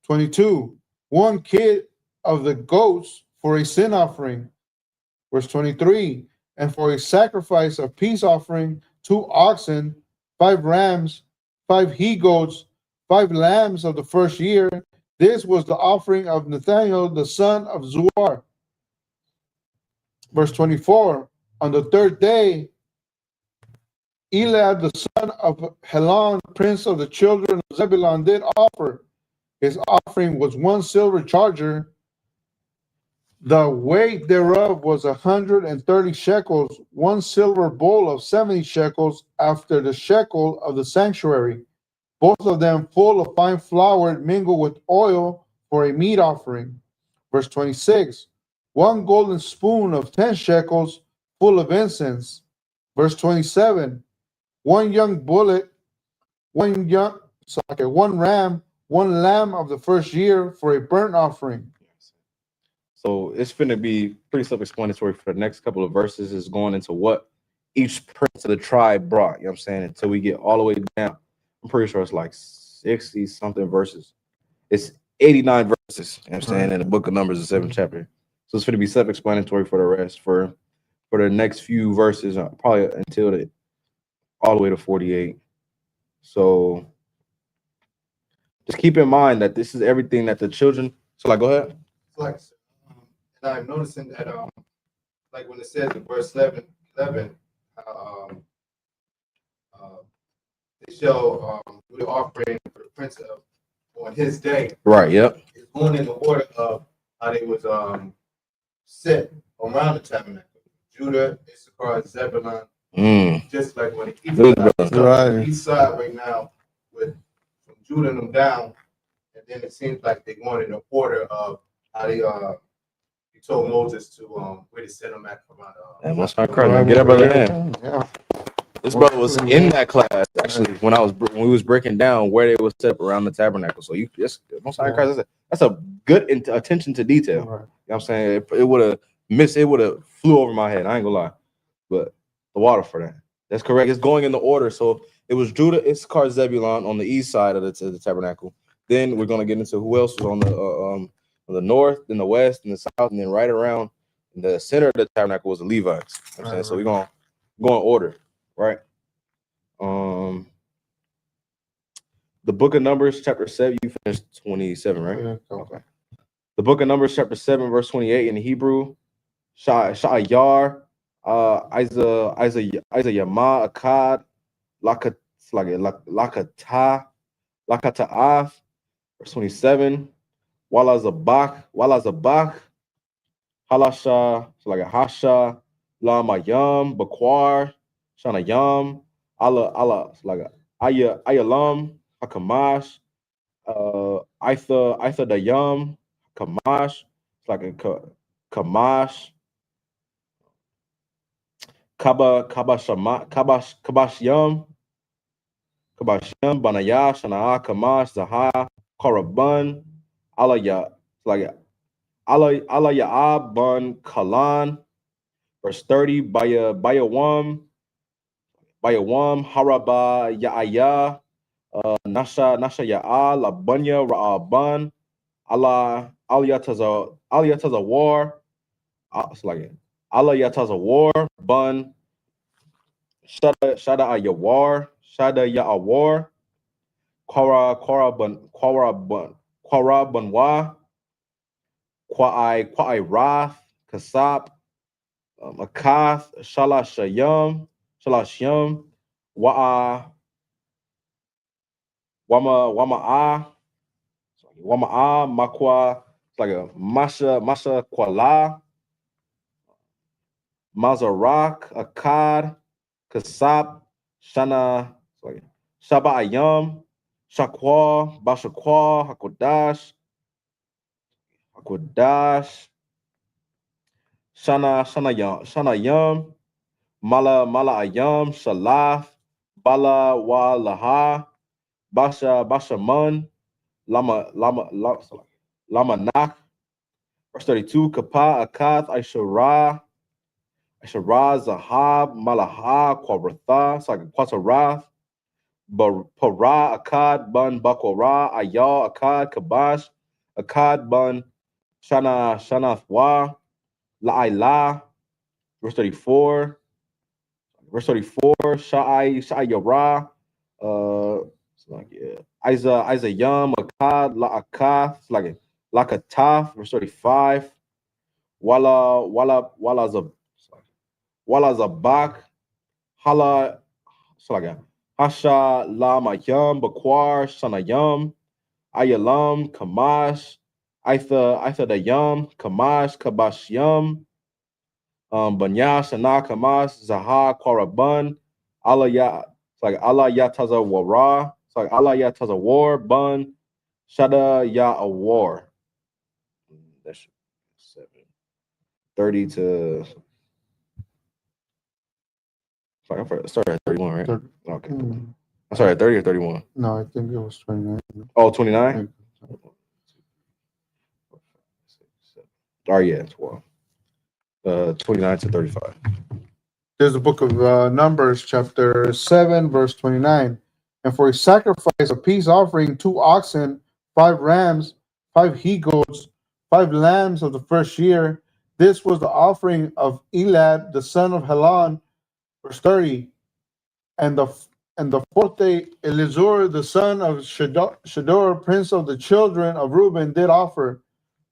22. one kid of the goats for a sin offering. Verse 23, and for a sacrifice of peace offering, 2 oxen, 5 rams, 5 he-goats, 5 lambs of the first year. This was the offering of Nathaniel, the son of Zuar. Verse 24, on the 3rd day, Eliab, the son of Helon, prince of the children of Zebulun, did offer. His offering was 1 silver charger. The weight thereof was 130 shekels, 1 silver bowl of 70 shekels after the shekel of the sanctuary, both of them full of fine flour mingled with oil for a meat offering. Verse 26, 1 golden spoon of 10 shekels full of incense. Verse 27, 1 young bullock, 1 ram, 1 lamb of the first year for a burnt offering. So it's going to be pretty self-explanatory for the next couple of verses. Is going into what each prince of the tribe brought. You know what I'm saying? Until we get all the way down. I'm pretty sure it's like 60 something verses. It's 89 verses. You know what I'm saying? In the book of Numbers, the 7th chapter. So it's going to be self-explanatory for the rest for the next few verses, probably until all the way to 48. So just keep in mind that this is everything that the children. So like, go ahead. Like, and I'm noticing that like when it says in verse 11, they shall do the offering for the prince of on his day. Right. Yep. It's going in the order of how they was set around the tabernacle. Judah, Isupk, Zebulun. Just like when the east side right now with from Judah and them down, and then it seems like they wanted an order of how they he told Moses to where to set them at around And most not crazy. Get up, brother. Yeah. This brother was in that class actually when we was breaking down where they was set around the tabernacle. So most not crazy. That's a good attention to detail. You know what I'm saying? It would have flew over my head. I ain't gonna lie. But the water for that. That's correct. It's going in the order. So it was Judah, Isupk, Zebulun on the east side of the tabernacle. Then we're gonna get into who else was on the north, then the west, and the south, and then right around in the center of the tabernacle was the Levites. You know what I'm saying? So we're gonna go in order, right? The book of Numbers, chapter 7, you finished 27, right? Yeah. Okay. The book of Numbers, chapter 7, verse 28 in Hebrew. Sha'ayar, Isa Yama Akkad, Lakata'af, verse 27. Wala Zabak, Halasha, Hasha, La Mayam, Bakwar, Shanayam, Ayalam, Hakamash, Aitha Dayam, Kamash, Kamash, Kabashyam, Banaya, Shana, Kamash, Zaha, Koraban, Alaya'ab, Ban, Kalan, verse 30, Bayawam, Haraba, Ya'aya, Nasha Ya'a, Labunya, Ra'aban, Aliyatazawar, Aliyatazawar, Bun, Shada Ayawar, Shada Ya'awar, Kwara Bunwa, Kwa'ai Rath, Kasap, Akath, Shalashayam, Wama'a, Makwa, it's like a Masha Kwala, Mazarak, Akkad, Kasap, Shana, Shaba Ayam, Shakwa, Bashakwa, Hakodash, Shana Yam, Mala Ayam, Shalaf, Bala Wa Laha, Basha Mun, Lama Nak, verse 32, Kapa, Akath, Aishara, Zahab, Malaha, Quaratha, Quatarath, Para, Akkad, Bun, Bakwara, Ayal, Akkad, Kabash, Akkad bun, Shana Thwa, La'ila, verse 34. Verse 34, Sha'ai Yara, it's like, yeah, Isa Yam, Akkad, La'akath, it's like Lakataf, verse 35. Wala Zabak, Hala, it's like Hasha Lama Yam, Bakwar, Shanayam, Ayalam, Kamash, Aitha the Yam, Kamash, Kabash Yam, Banya, Shana, Kamash, Zaha, Kwaraban, Allah Ya, it's like Allah Ya Taza Wara, it's like Allah Ya Taza War, Bun, Shada Ya a War. That's 30 to. Sorry, at 31, right? 30. Okay. I'm sorry, 30 or 31? No, I think it was 29. Oh, 29? Oh, yeah, 12. 29 to 35. There's the book of Numbers, chapter 7, verse 29. And for a sacrifice of peace offering, 2 oxen, 5 rams, 5 he-goats, 5 lambs of the first year. This was the offering of Elad, the son of Helon, verse 30. And the fourth day, Elizur, the son of Shador, prince of the children of Reuben, did offer,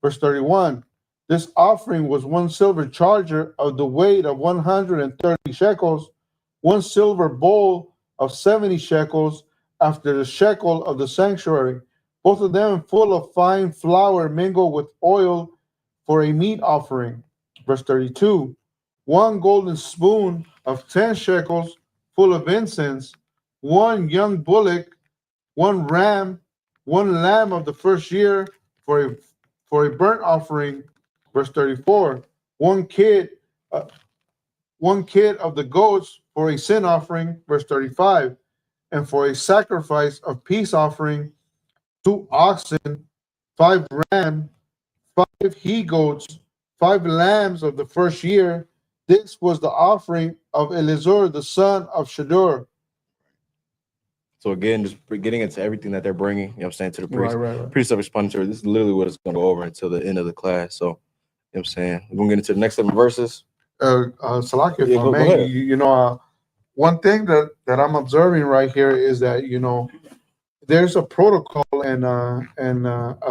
verse 31. This offering was 1 silver charger of the weight of 130 shekels, 1 silver bowl of 70 shekels, after the shekel of the sanctuary, both of them full of fine flour mingled with oil for a meat offering. Verse 32, 1 golden spoon of 10 shekels full of incense, 1 young bullock, 1 ram, 1 lamb of the first year for a burnt offering. Verse 34, 1 kid of the goats for a sin offering. Verse 35, and for a sacrifice of peace offering, 2 oxen, 5 ram, 5 he-goats, 5 lambs of the first year. This was the offering of Elizur, the son of Shador. So again, just getting into everything that they're bringing, you know what I'm saying, to the priest. Right. Priest self-explanatory. This is literally what it's going to go over until the end of the class. So, you know what I'm saying? We're going to get into the next 7 verses. Salaki, Yeah, go ahead. One thing that I'm observing right here is that, there's a protocol and a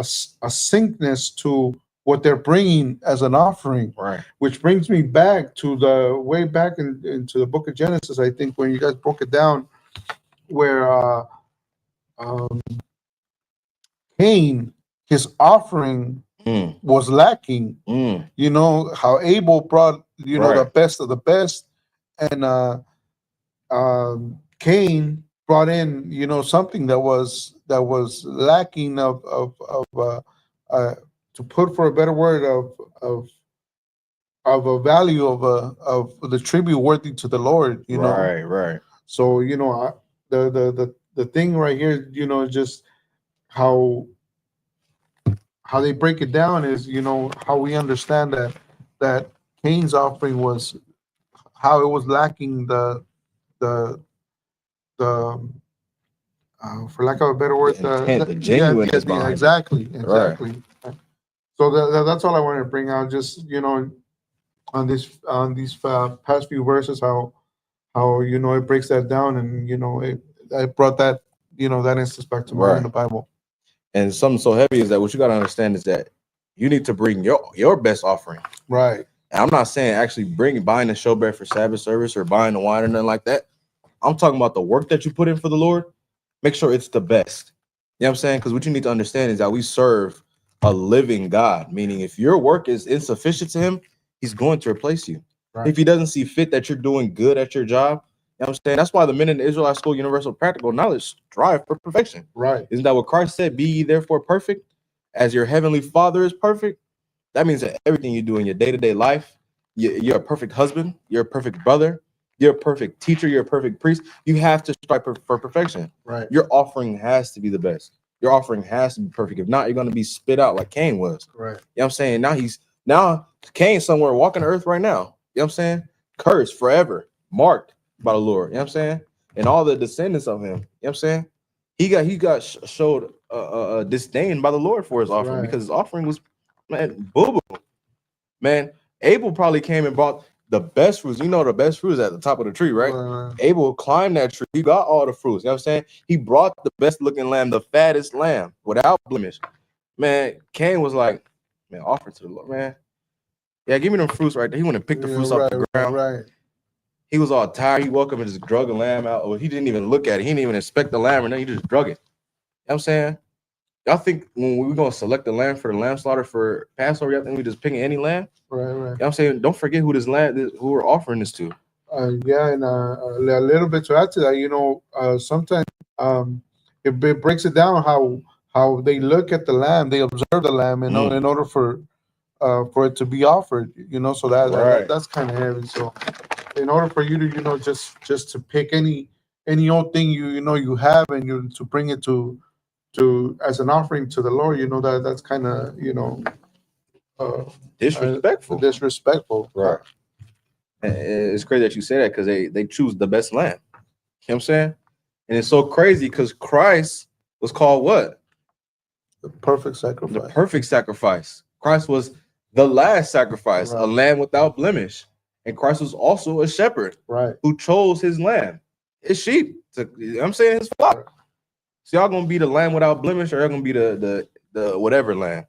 syncness to what they're bringing as an offering, Right. which brings me back to the way back into the book of Genesis. I think when you guys broke it down, where Cain, his offering was lacking. You know how Abel brought the best of the best, and Cain brought in something that was lacking of to put for a better word of a value of the tribute worthy to the Lord. Right. So the thing right here, just how they break it down is how we understand that Cain's offering was how it was lacking the for lack of a better word, the genuineness behind exactly. Right. So that's all I wanted to bring out. Just on these past few verses, how it breaks that down, and it brought that that instance back to mind in the Bible. And something so heavy is that what you got to understand is that you need to bring your best offering. Right. And I'm not saying actually buying the showbread for Sabbath service or buying the wine or nothing like that. I'm talking about the work that you put in for the Lord. Make sure it's the best. You know what I'm saying? Because what you need to understand is that we serve a living God, meaning if your work is insufficient to him, he's going to replace you. Right. If he doesn't see fit that you're doing good at your job, you know what I'm saying? That's why the men in the Israelite School Universal Practical Knowledge strive for perfection. Right. Isn't that what Christ said? Be ye therefore perfect, as your heavenly Father is perfect. That means that everything you do in your day-to-day life, you're a perfect husband, you're a perfect brother, you're a perfect teacher, you're a perfect priest. You have to strive for perfection. Right. Your offering has to be the best. Your offering has to be perfect. If not, you're going to be spit out like Cain was. Right. You know what I'm saying? Now Cain's somewhere walking the earth right now. You know what I'm saying? Cursed forever, marked by the Lord. You know what I'm saying? And all the descendants of him. You know what I'm saying? showed disdain by the Lord for his offering because his offering was, man, boo-boo. Man, Abel probably came and brought the best fruits. You know, the best fruits at the top of the tree, right? Abel climbed that tree. He got all the fruits. You know what I'm saying? He brought the best looking lamb, the fattest lamb without blemish. Man, Cain was like, man, offer to the Lord, man. Yeah, give me them fruits right there. He went and picked the fruits off the ground. Right. He was all tired. He woke up and just drug a lamb out. Or he didn't even look at it. He didn't even inspect the lamb or nothing. He just drug it. You know what I'm saying? Y'all think when we're going to select the lamb for the lamb slaughter for Passover, y'all think we just picking any lamb? Right. You know what I'm saying? Don't forget who this lamb, who we're offering this to. Yeah, and a little bit to add to that, you know, sometimes it breaks it down how they look at the lamb, they observe the lamb, you know, in order for it to be offered, you know, so that's kind of heavy. So, in order for you to, you know, just to pick any old thing you have and you to bring it to as an offering to the Lord, you know, that's kind of, you know, disrespectful, right? And it's crazy that you say that because they choose the best lamb. You know what I'm saying? And it's so crazy because Christ was called what? The perfect sacrifice. The perfect sacrifice. Christ was the last sacrifice, a lamb without blemish. And Christ was also a shepherd, who chose his lamb, his sheep. You know what I'm saying? His flock. So y'all gonna be the lamb without blemish, or y'all gonna be the whatever lamb.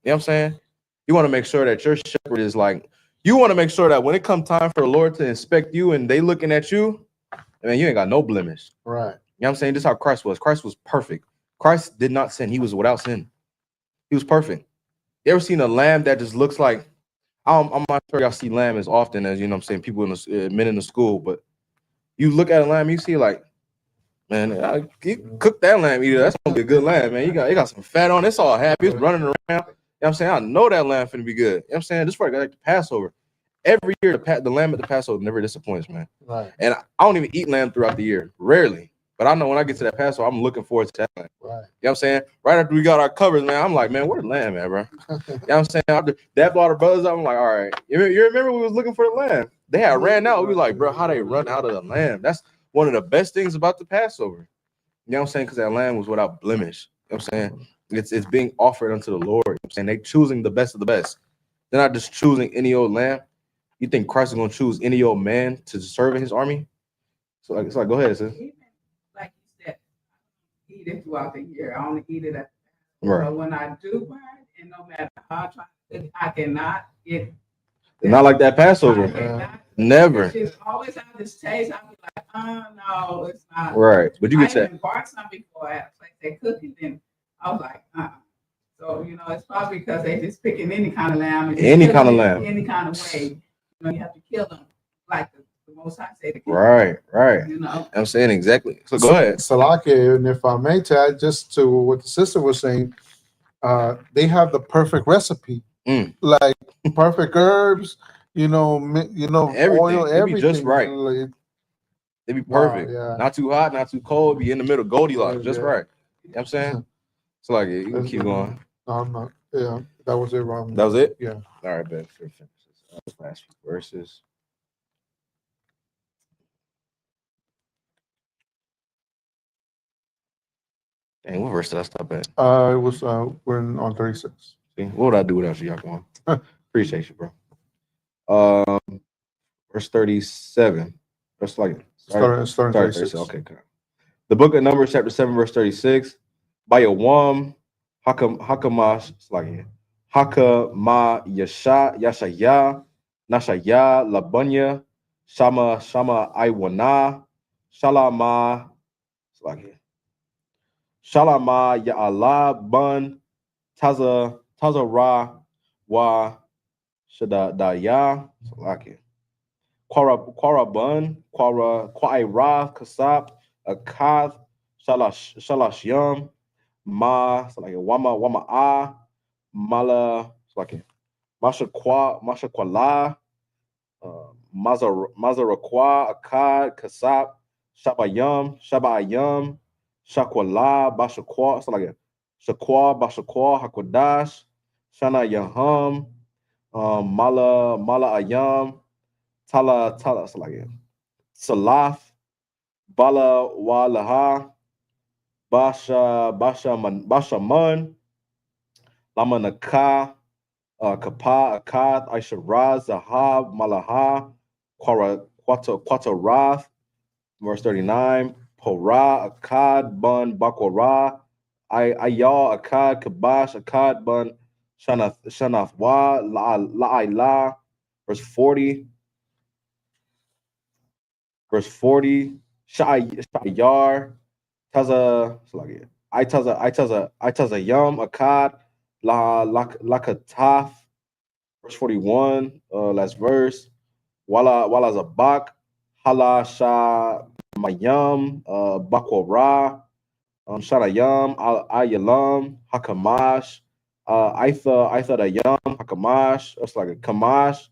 You know what I'm saying? You want to make sure that your shepherd is like, you want to make sure that when it comes time for the Lord to inspect you and they looking at you, I mean, you ain't got no blemish. Right. You know what I'm saying? This is how Christ was. Christ was perfect. Christ did not sin. He was without sin. He was perfect. You ever seen a lamb that just looks like, I'm not sure y'all see lamb as often as, you know what I'm saying, people in the men in the school, but you look at a lamb, you see like, man, you cook that lamb either. That's gonna be a good lamb, man. You got some fat on. It's all happy. It's running around. You know what I'm saying? I know that lamb finna be good. You know what I'm saying? This is like the Passover. Every year, the lamb at the Passover never disappoints, man. Right. And I don't even eat lamb throughout the year. Rarely. But I know when I get to that Passover, I'm looking forward to that lamb. Right. You know what I'm saying? Right after we got our covers, man, I'm like, man, where's the lamb at, bro? You know what I'm saying? After that brought our brothers up, I'm like, all right. You remember we was looking for the lamb. They had ran out. We were like, bro, how they run out of the lamb? That's one of the best things about the Passover. You know what I'm saying? Because that lamb was without blemish. You know what I'm saying? It's being offered unto the Lord. You know what I'm saying? They choosing the best of the best. They're not just choosing any old lamb. You think Christ is going to choose any old man to serve in his army? So it's like, go ahead, sis. Even like you said, eat it throughout the year. I only eat it at right. But when I do buy it, and no matter how I try to cook, I cannot get. Not like that Passover. Never. It's always have this taste. I'll be like, oh no, it's not. Right. But you get I even bought some before at a place they cook it, and I was like, So, you know, it's probably because they just picking any kind of lamb. Any kind of lamb. Any kind of way. You know, you have to kill them like the Most High say to kill them. Right. You know. I'm saying exactly. So go ahead. Salaki, and if I may add just to what the sister was saying, they have the perfect recipe. Like perfect herbs, you know, everything. Oil, everything. Be just right. They be perfect. Wow, yeah. Not too hot, not too cold. Be in the middle, Goldilocks, just right. You know what I'm saying? It's like you can keep going. No, I'm not. Yeah, that was it wrong. That was it? Yeah. All right, bet. Last few verses. Dang, what verse did I stop at? It was we're on 36. See, what would I do without you, Yaquan? Appreciate you, bro. Verse 37. That's like starting 36. Okay, good. The book of Numbers, chapter 7, verse 36. By Yawam Hakamash, it's like Hakama Yashaya Nashaya Labunya Shama Iwana Shalama, it's like Shalama Ya'ala Bun Tazara Wa Shadaya, it's like Quara Bun, Quaira Kasap, Akath, Shalashyam, Ma, it's like Wama A, Mala, it's like Masha Kwala, Mazarakwa, Akkad, Kasap, Shabayam, Shakwala, Bashakwa, it's like Shakwa, Bashakwa, Hakwadash, Shana Yaham, Mala Ayam, Tala, it's like Salaf, Bala Walaha, Basha Mun, Lama Naka, Kapa, Akad, Aisharaz, Zahab, Malaha, Quatarath, verse 39, Porah, Akkad, Bun, Bakorah, Ayal, Akkad, Kabash, Akkad, Bun, Shanathwa, La'ila, verse 40, Shayar, Taza, Itaza Yum, Akkad, Lakataf, verse 41, last verse, Wala Zabak, Hala Shah Mayam, Bakwara, Sharayam, Ayalam, Hakamash, Aitha Dayam, Hakamash, it's like a Kamasha'a,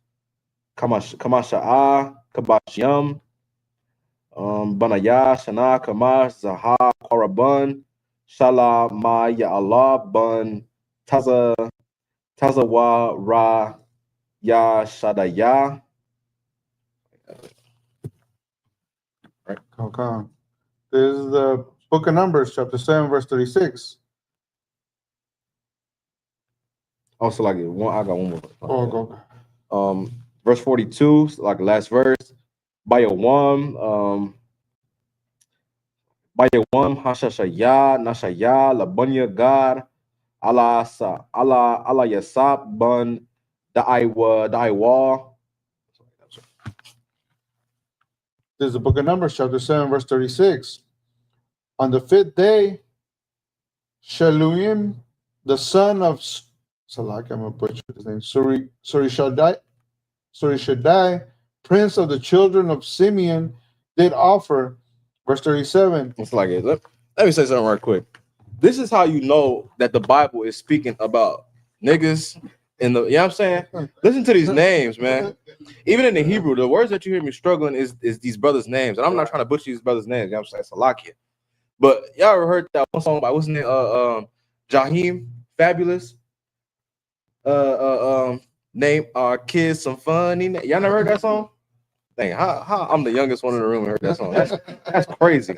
Kabashyam, Banaya, Shana, Kamash, Zaha, Korabun, Shala Maya Allah, Bun, Tazawa Ra, Ya Shadaya. Okay. This is the book of Numbers, chapter 7, verse 36. Also, like one, I got one more. Oh, go. Verse 42, like last verse. Bayawam, Hashashaya, Nashaya, Labunya God, Allah Yasap, Bun, Daiwa. This is the book of Numbers, chapter 7, verse 36. On the 5th day, Shaluim, the son of Salak, I'm going to butcher his name, Surishadai, prince of the children of Simeon, did offer. Verse 37. It's like it. Let me say something right quick. This is how you know that the Bible is speaking about niggas in the, you know what I'm saying? Listen to these names, man. Even in the Hebrew, the words that you hear me struggling is these brothers' names. And I'm not trying to butcher these brothers' names. You know what I'm saying? Salakia. But y'all ever heard that one song by, what's his name? Jaheim Fabulous. Name our kids some funny. Y'all never heard that song? Dang, how I'm the youngest one in the room and heard that song. That's crazy.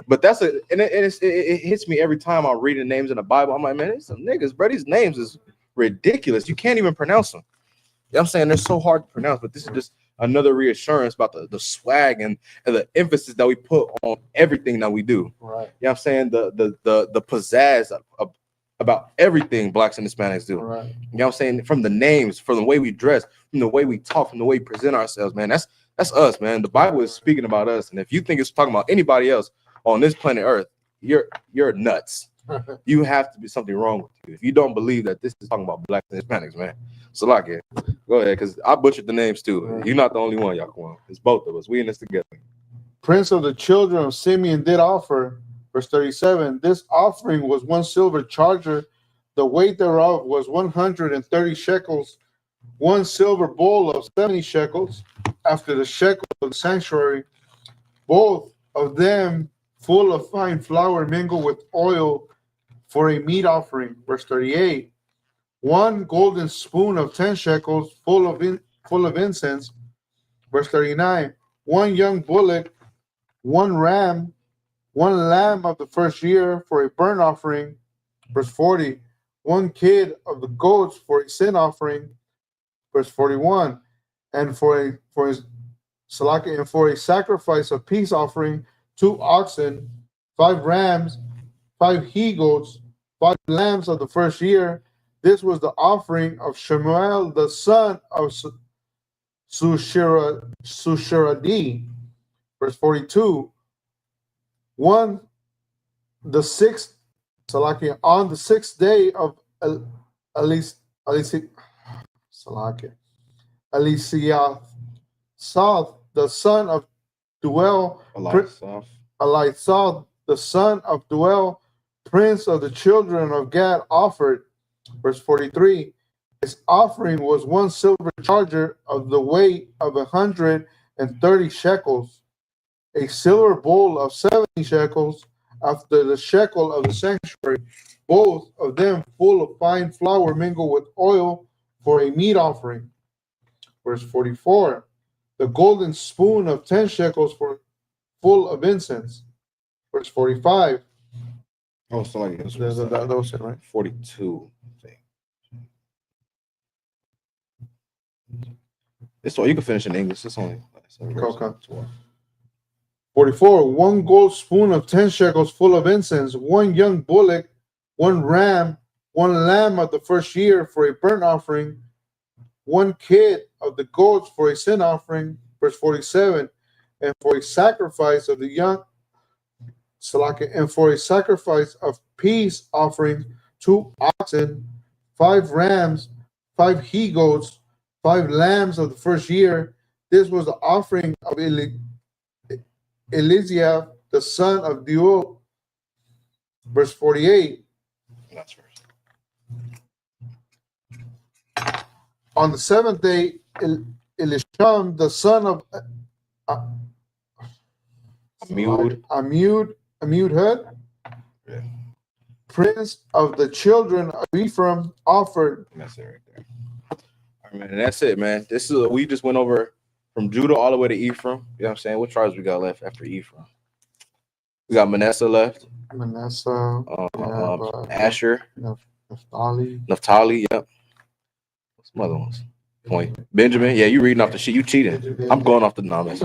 But that's it hits me every time I'm reading names in the Bible. I'm like, man, there's some niggas, bro. These names is ridiculous. You can't even pronounce them. You know what I'm saying? They're so hard to pronounce, but this is just another reassurance about the swag and the emphasis that we put on everything that we do. Right. You know what I'm saying? The pizzazz about everything blacks and Hispanics do. Right. You know what I'm saying? From the names, from the way we dress, from the way we talk, from the way we present ourselves, man. That's us, man. The Bible is speaking about us. And if you think it's talking about anybody else on this planet Earth, you're nuts. You have to be something wrong with you if you don't believe that this is talking about blacks and Hispanics, man. So like it. Go ahead, because I butchered the names too. You're not the only one, Yaquan. It's both of us. We in this together. Prince of the children of Simeon did offer. Verse 37. This offering was 1 silver charger. The weight thereof was 130 shekels. 1 silver bowl of 70 shekels. After the shekel of the sanctuary, both of them full of fine flour mingled with oil for a meat offering. Verse 38. 1 golden spoon of 10 shekels full of incense. Verse 39. 1 young bullock, 1 ram, 1 lamb of the first year for a burnt offering. Verse 40. 1 kid of the goats for a sin offering. Verse 41. And for a sacrifice of peace offering, 2 oxen, 5 rams, 5 he goats, 5 lambs of the first year. This was the offering of Shemuel, the son of Sushiradi. Verse 42. On the sixth day of Elisath, the son of Duel, Elisath, the son of Duel, prince of the children of Gad, offered. Verse 43. His offering was 1 silver charger of the weight of 130 shekels, a silver bowl of 70 shekels, after the shekel of the sanctuary, both of them full of fine flour mingled with oil for a meat offering. Verse 44. The golden spoon of 10 shekels full of incense. Verse 45. Oh, so like That was it, right? 42. It's all you can finish in English. It's only Okay. 44. 1 gold spoon of 10 shekels full of incense, 1 young bullock, 1 ram, 1 lamb of the first year for a burnt offering, 1 kid of the goats for a sin offering. Verse 47. And for a sacrifice of the young, and for a sacrifice of peace offering, 2 oxen, 5 rams, 5 he goats, 5 lambs of the first year. This was the offering of Eliziah, the son of Deuel. Verse 48. That's first. On the 7th day, Elisham, the son of Amihud, Yeah. prince of the children of Ephraim, offered. That's it right there. All right, man. And that's it, man. This is we just went over from Judah all the way to Ephraim. You know what I'm saying? What tribes we got left after Ephraim? We got Manasseh left. Manasseh, Asher, Naphtali. Yep. What's some other ones? Point. Benjamin. Yeah, you reading off the sheet. You cheating. I'm going off the numbers.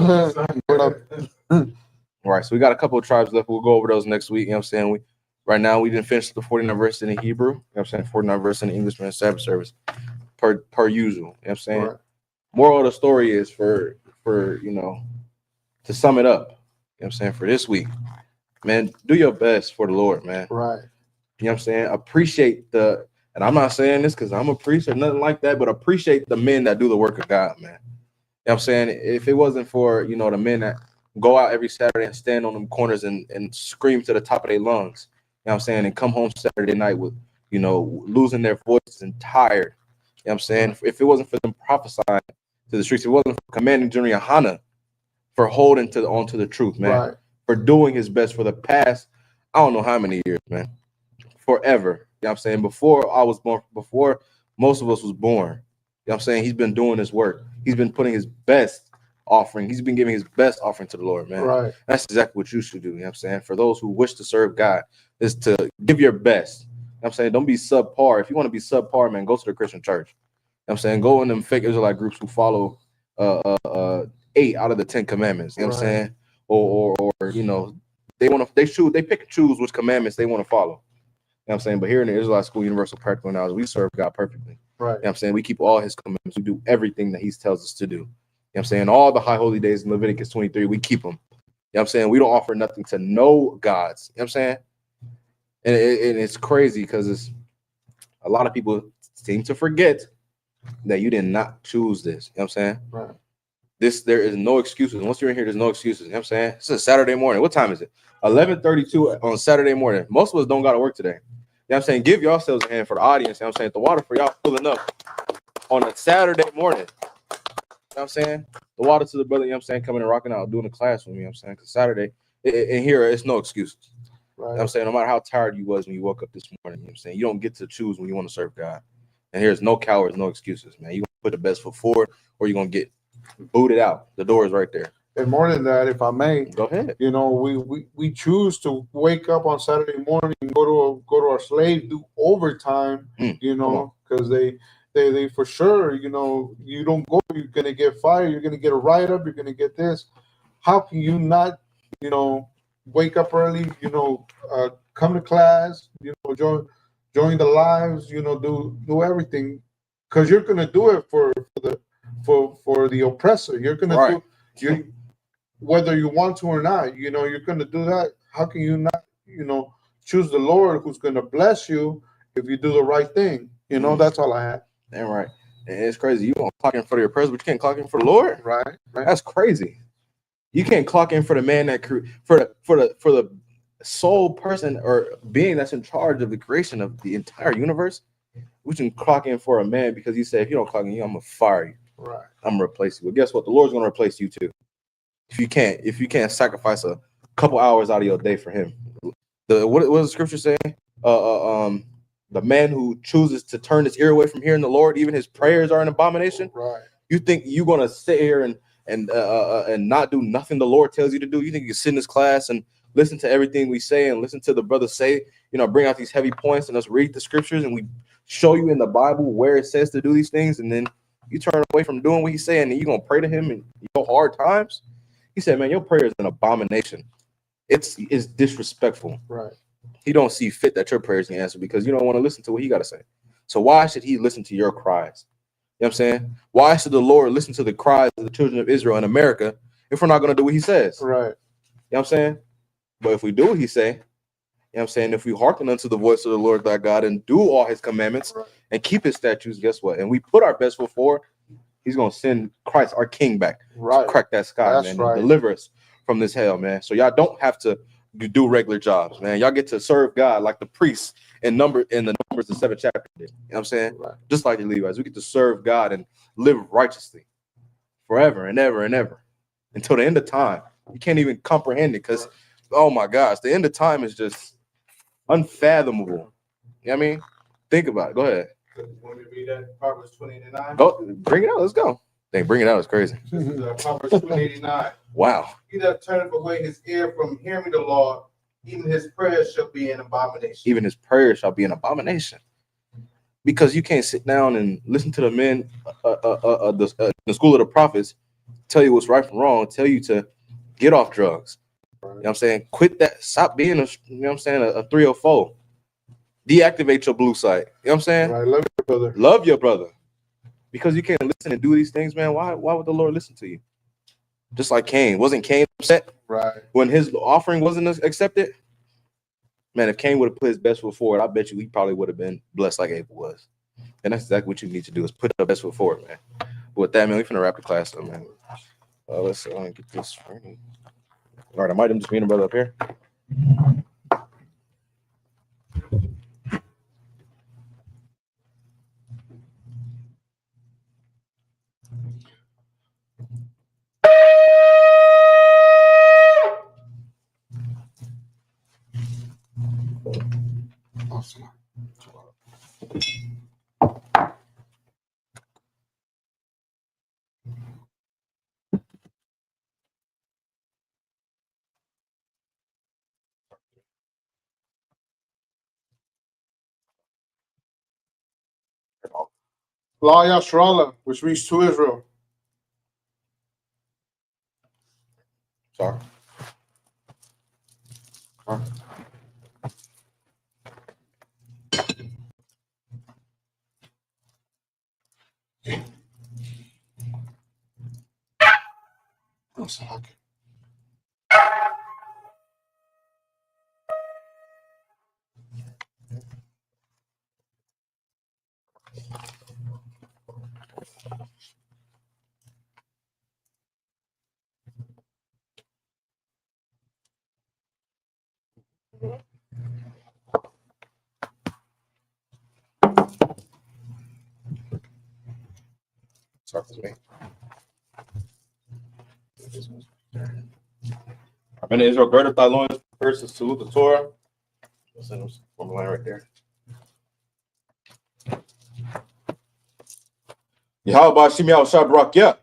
All right, so we got a couple of tribes left. We'll go over those next week. You know what I'm saying? Right now we didn't finish the 49 verse in the Hebrew. You know what I'm saying? 49 verse in the English man Sabbath service per usual. You know what I'm saying? Right. Moral of the story is for to sum it up. You know what I'm saying? For this week, man, do your best for the Lord, man. Right. You know what I'm saying? Appreciate and I'm not saying this because I'm a priest or nothing like that, but appreciate the men that do the work of God, man. You know what I'm saying? If it wasn't for, the men that go out every Saturday and stand on them corners and scream to the top of their lungs, you know what I'm saying? And come home Saturday night with, losing their voices and tired. You know what I'm saying? If it wasn't for them prophesying to the streets, if it wasn't for Commanding General Yohana for holding onto the truth, man, Right. for doing his best for the past, I don't know how many years, man, forever. You know what I'm saying? Before I was born, before most of us was born, you know what I'm saying? He's been doing his work. He's been putting his best offering. He's been giving his best offering to the Lord, man. Right. That's exactly what you should do. You know what I'm saying? For those who wish to serve God, is to give your best. You know what I'm saying? Don't be subpar. If you want to be subpar, man, go to the Christian church. You know what I'm saying? Go in them fake Israelite groups who follow 8 out of the 10 commandments. You know what I'm saying? Or they pick and choose which commandments they want to follow. You know what I'm saying? But here in the Israelite School Universal Practical Knowledge, we serve God perfectly. Right. You know what I'm saying? We keep all his commandments. We do everything that he tells us to do. You know what I'm saying? All the high holy days in Leviticus 23, we keep them. You know what I'm saying? We don't offer nothing to no gods. You know what I'm saying? And it's crazy because it's a lot of people seem to forget that you did not choose this. You know what I'm saying? Right. There is no excuses. Once you're in here, there's no excuses. You know what I'm saying? It's a Saturday morning. What time is it? 11:32 on Saturday morning. Most of us don't got to work today. You know what I'm saying? Give yourselves a hand for the audience. You know what I'm saying? The water for y'all pulling up on a Saturday morning. You know what I'm saying? The water to the brother, you know what I'm saying, coming and rocking out, doing the class with me, you know what I'm saying? Because Saturday, in here, it's no excuses. Right. You know what I'm saying? No matter how tired you was when you woke up this morning, you know what I'm saying? You don't get to choose when you want to serve God. And here's no cowards, no excuses, man. You're going to put the best foot forward or you're going to get booted out. The door is right there. And more than that, if I may, go ahead. We choose to wake up on Saturday morning, go to our slave, do overtime, because they for sure, you don't go, you're gonna get fired, you're gonna get a write up, you're gonna get this. How can you not, wake up early, come to class, join the lives, do everything, because you're gonna do it for the oppressor. You're gonna do whether you want to or not, you're going to do that. How can you not, choose the Lord who's going to bless you if you do the right thing? That's all I have. Damn right. And it's crazy. You want to clock in for your presence, but you can't clock in for the Lord. Right. That's crazy. You can't clock in for the man that for the sole person or being that's in charge of the creation of the entire universe. We can clock in for a man because he said, if you don't clock in, I'm gonna fire you. Right. I'm gonna replace you. But guess what? The Lord's gonna replace you too. If you can't sacrifice a couple hours out of your day for him. What does the scripture say? The man who chooses to turn his ear away from hearing the Lord, even his prayers are an abomination. Right. You think you're gonna sit here and not do nothing the Lord tells you to do? You think you can sit in this class and listen to everything we say and listen to the brother say, bring out these heavy points and us read the scriptures and we show you in the Bible where it says to do these things, and then you turn away from doing what he's saying and you're going to pray to him in your hard times. He said, man, your prayer is an abomination. It's disrespectful. Right. He don't see fit that your prayers can answer because you don't want to listen to what he got to say. So why should he listen to your cries? You know what I'm saying? Why should the Lord listen to the cries of the children of Israel in America if we're not going to do what he says? Right. You know what I'm saying? But if we do what he say, you know what I'm saying? If we hearken unto the voice of the Lord thy God and do all his commandments and keep his statutes, guess what? And we put our best foot forward, he's going to send Christ, our king, back to crack that sky, man, and deliver us from this hell, man. So y'all don't have to do regular jobs, man. Y'all get to serve God like the priests in the Numbers, the 7th chapter did. You know what I'm saying? Right. Just like the Levites, we get to serve God and live righteously forever and ever and ever until the end of time. You can't even comprehend it because, oh my gosh, the end of time is just unfathomable. You know what I mean? Think about it. Go ahead. You want me to read that? Proverbs 20:9? Go, bring it out. Let's go. Dang, bring it out. It's crazy. This is Proverbs 20:89. Wow. He that turneth away his ear from hearing the law, even his prayers shall be an abomination. Even his prayers shall be an abomination. Because you can't sit down and listen to the men, the school of the prophets, tell you what's right from wrong, tell you to get off drugs. You know what I'm saying? Quit that. Stop being a 304. Deactivate your blue site. You know what I'm saying? Right. Love your brother. Love your brother. Because you can't listen and do these things, man. Why would the Lord listen to you? Just like Cain. Wasn't Cain upset when his offering wasn't accepted? Man, if Cain would have put his best foot forward, I bet you he probably would have been blessed like Abel was. And that's exactly what you need to do is put your best foot forward, man. But with that, man, we're finna wrap the class up, man. Let's get this ready. All right, I might have just been a brother up here. Awesome. La Yashrala, which means to Israel. Sorry. Oh, Socal. Sorry for me. I'm in Israel, gird up thy loins first and salute the Torah. I'll send them from the line right there. Yahweh Shimi al Shabrak, yeah.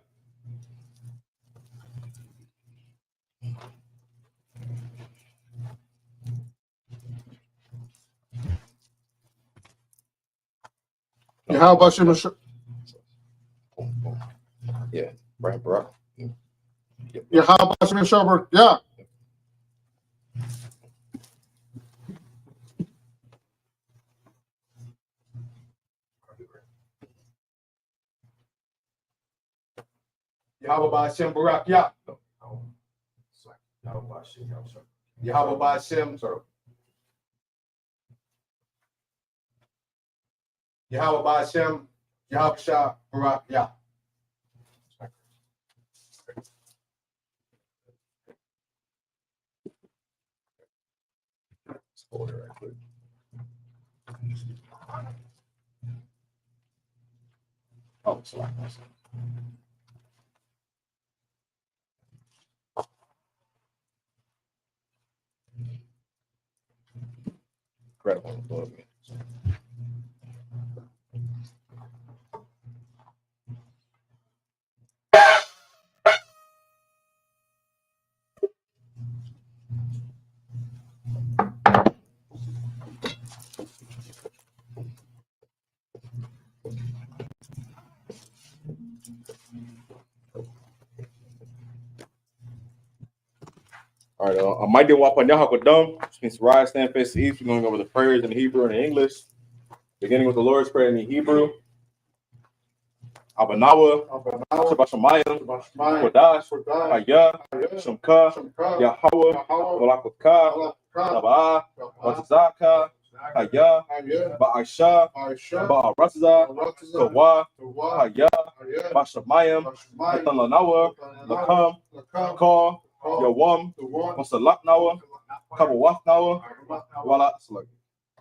How about you? Yeah, Brian Barak. Yeah, how about you, Shabbat? Yeah. Yahweh Ba'Shem Barak Yah. Yahweh Ba'Shem. Yahweh Ba'Shem. Yahweh Shah Barak Yah. Hold it right quick. Oh, sorry. Incredible. All right, I might do Wapanyaha Kwadum, which means rise, stand, face the east. We're going over the prayers in Hebrew and in English. Beginning with the Lord's Prayer in the Hebrew. Abanawa, Shabbat Shemayim, Kodash, Haya, Shemka, Yahweh, Walakaka, Tabaa, Watazaka, Haya, Ba'asha, Ba'araza, Kawa, Haya, Bashamayim, Matalanawa, Lakam, Ka, Yawam, Masalaknawa, Kabawatnawa, Wala,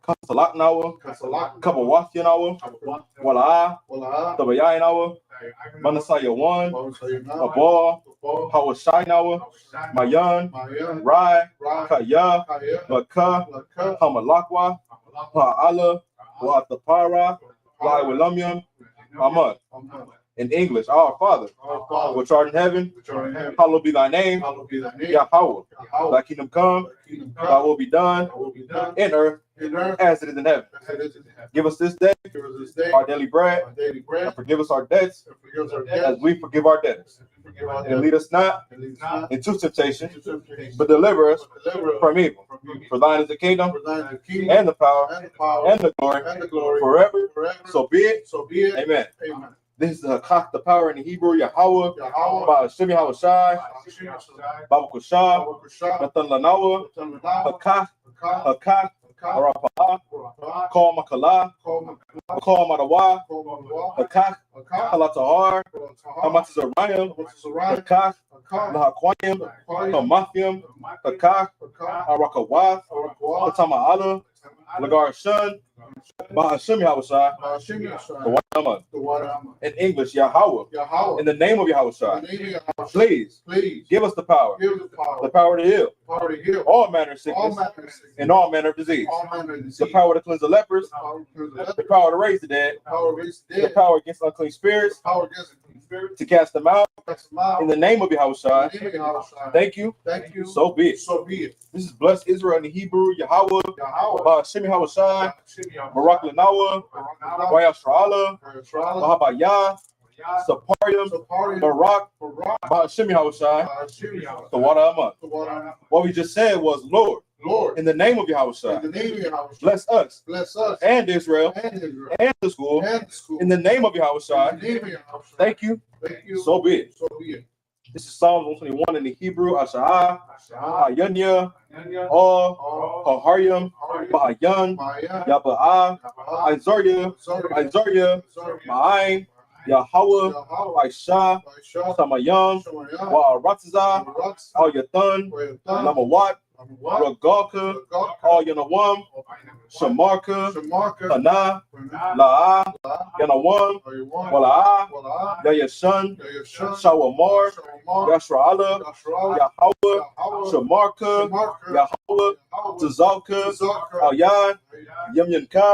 Kasalaknawa, Kabawathanawa, Wala, Tabayanawa, Manasaya 1, Abal, Hawashinawa, Mayan, Rai, Kaya, Baka, Hamalakwa, Pa'ala, Watapara, Lai Wilamium, Ahmad. In English, our Father, which art in heaven, hallowed be thy name, Yahweh. Thy kingdom come, thy will be done in earth as it is in heaven. Give us this day our daily bread, and forgive us our debts as we forgive our debtors. And lead us not into temptation, but deliver us from evil. For thine is the kingdom, and the power, and the glory, forever. So be it. Amen. This is the power in the Hebrew, Yahweh, Ba'ashim Yahushai, Babakushah, Nathan Lanawa, Hakah, Arapah, Kal Makala, Kal Madawa, Hakah, Halatahar, Hamatazarayim, Hakah, Nahakwayim, Hamathium, Hakah, Arakawath, Hatama'ala, Lagar Shun, Ba'ashim Yahushai, the one in English, Yahweh, in the name of Yahushai, please give us the power to heal all manner of sickness and all manner of disease, the power to cleanse the lepers, the power to raise the dead, the power against unclean spirits, to cast them out, in the name of Yahushai. Thank you. So be it. This is blessed Israel in the Hebrew, Yahweh, Ba'ashim Yahushai, Barak Lanawa, Wayashra'ala, Mahabaya, Saparium, Barak, Ba'ashim Yahushai, the water Amah. What we just said was, Lord, in the name of Yahushai, bless us and Israel and the school, in the name of Yahushai. Thank you. So be it. This is Psalms 121 in the Hebrew, Asha'ah, Ayanya, Haryam, Ba'ayan, Yaba'ah, Isaiah, Ma'ain, Yahweh, Aisha, Samayam, Wa'aratza, Al-Yathan, Namawat, Ragalka, Al-Yanawam, Shamarka, Hana, La'ah, Yanawam, Wala'ah, Yayashan, Shawamar, Yashra'ala, Yahweh, Shamarka, Yahweh, Tazalka, Al-Yan, Yamyanka,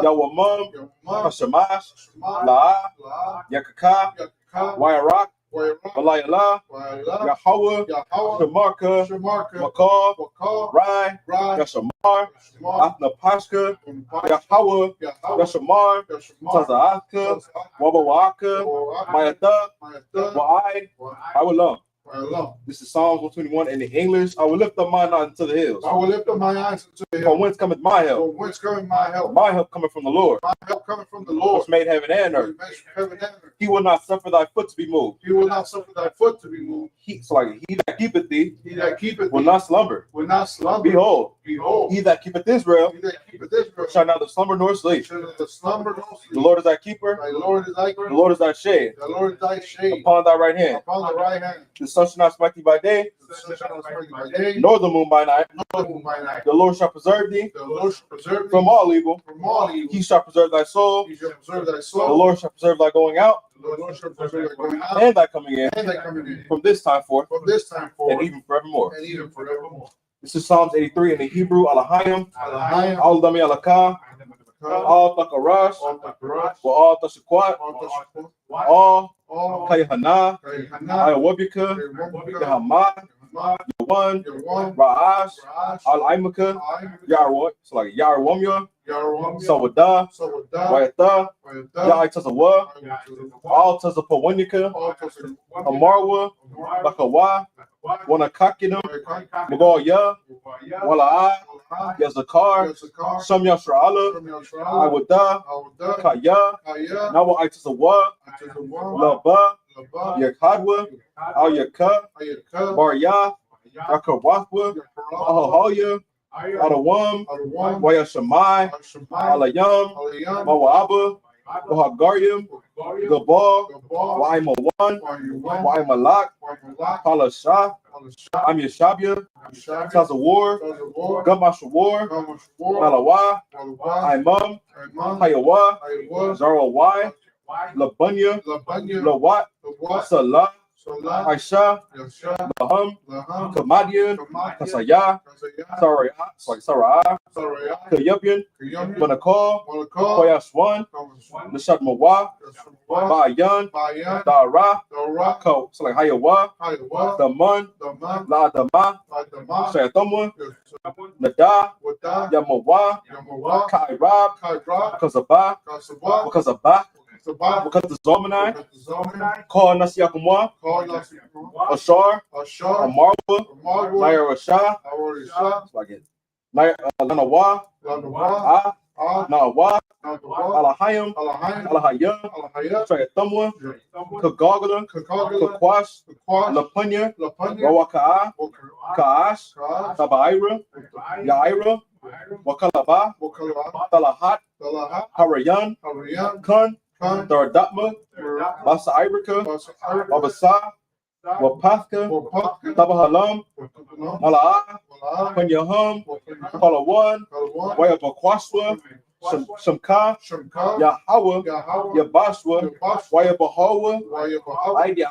Yawamam, Hashamash, La'ah, Yakaka, Wairak, Balayala, Yahweh, Shamarka, Makal, Rai, Yashamar, Athnapashka, Yahweh, Yashamar, Taza'aka, Wabawaka, Mayatha, Wa'ai, Awalam. This is Psalms 121 in the English. I will lift up mine eyes unto the hills. From whence cometh my help? My help cometh from the Lord. Which made heaven and earth. He will not suffer thy foot to be moved. He that keepeth thee will not slumber. Behold, he that keepeth Israel shall neither slumber nor sleep. The Lord is thy keeper. The Lord is thy shade upon thy right hand. The sun shall not smite thee by day, nor the moon by night. The Lord shall preserve thee from all evil. He shall preserve thy soul. The Lord shall preserve thy going out and thy coming in from this time forth and even forevermore. This is Psalms 83 in the Hebrew, Alahayim, Al-Dami Alakah, Al-Takarash, Wa Al-Tashakwat, Al-Kayhana, Ayawabika, Yahamah, Yawan, Ra'ash, Al-Aimaka, Yarwa, it's like Yarwamya, Sawada, Wayatha, Yaitazawa, Al-Tazapawanika, Amarwa, Bakawa, Wana Kakinum, Magal Ya, Wala I, Yazakar, Sam Yashra'ala, Iwada, Kaya, Nawa Itisawa, Laba, Yakadwa, Al Yaka, Bar Ya, Yakawafwa, Ahohoya, Adawam, Waya Shamai, Alayam, Mawaba, Wahagarium, Gabal, Waima 1, Waima Lak, Palasha, I'm Yashabia, Taza War, Gamasha War, Malawa, Imam, Hayawa, Zara Y, Labunya, Lawat, Salah, Aisha, Laham, Kamadian, Kasaya, Sarai, Kayabian, Manakal, Koyaswan, Nishad Mawa, Bayan, Dara, so like Hayawa, Daman, La Dama, Shayatamwa, Nada, Yamawa, Kairab, Kazaba, Kazaba, because the Zomanai, Call Nasiakumwa, Ashar, Amarwa, Nair Rasha, like it. Lanawa, Nawa, Alahayam, Alahayam, Trayatumwa, Kagagala, Kakwash, Lapunya, Rawaka, Kaash, Tabaira, Yaira, Wakalaba, Talahat, Harayan, Kun, Dardatma, Basa Irika, Babasa, Wapathka, Tabahalam, Malaa, Punyahum, Palawan, Wayabakwaswa, Shamka, Yahawa, Yabaswa, Wayabahawa, Idi,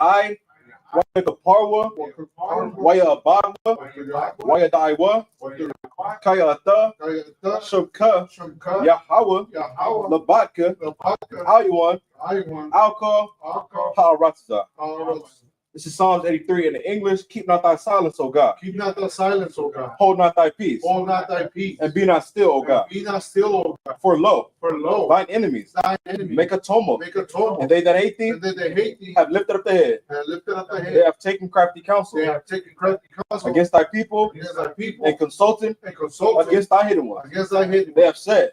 Wayakaparwa, Wayabagwa, Wayadaiwa, Kayata, Shamka, Yahawa, Labatka, Ayuan, Alka, Ha'aratza. This is Psalms 83 in the English. Keep not thy silence, O God. Keep not thy silence, O God. Hold not thy peace. Hold not thy peace. And be not still, O God. Be not still, O God. For lo, Thine enemies enemies make a tumult. make a tumult. And they that hate thee And they hate thee have lifted up the head. have lifted up the head. They have taken crafty counsel They have taken crafty counsel against thy people against thy people and consulted against thy hidden ones. against thy hidden. They have said,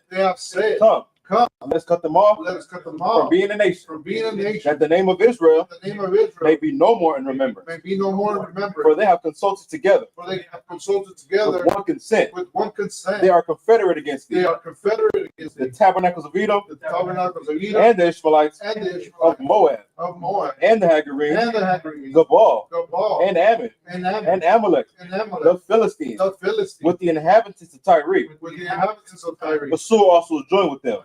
Come, let's cut them off let us cut them off from being a nation, from being a nation. that the name of Israel The name of Israel may be no more in remembrance. may be no more remembered. For they have consulted together For they have consulted together with one consent. with one consent. They are confederate against They thee. are confederate against The thee. tabernacles of Edom The tabernacles of Edom and the Ishmaelites and the of Ishmaelites Moab of Moab and the Hagarenes, and the Hagarenes, Gabal Gabal and Ammon and Ammon and Amalek, and Amalek, the Philistines, the Philistines, with the inhabitants of Tyre. with the inhabitants of Tyre. But Sur also joined with them.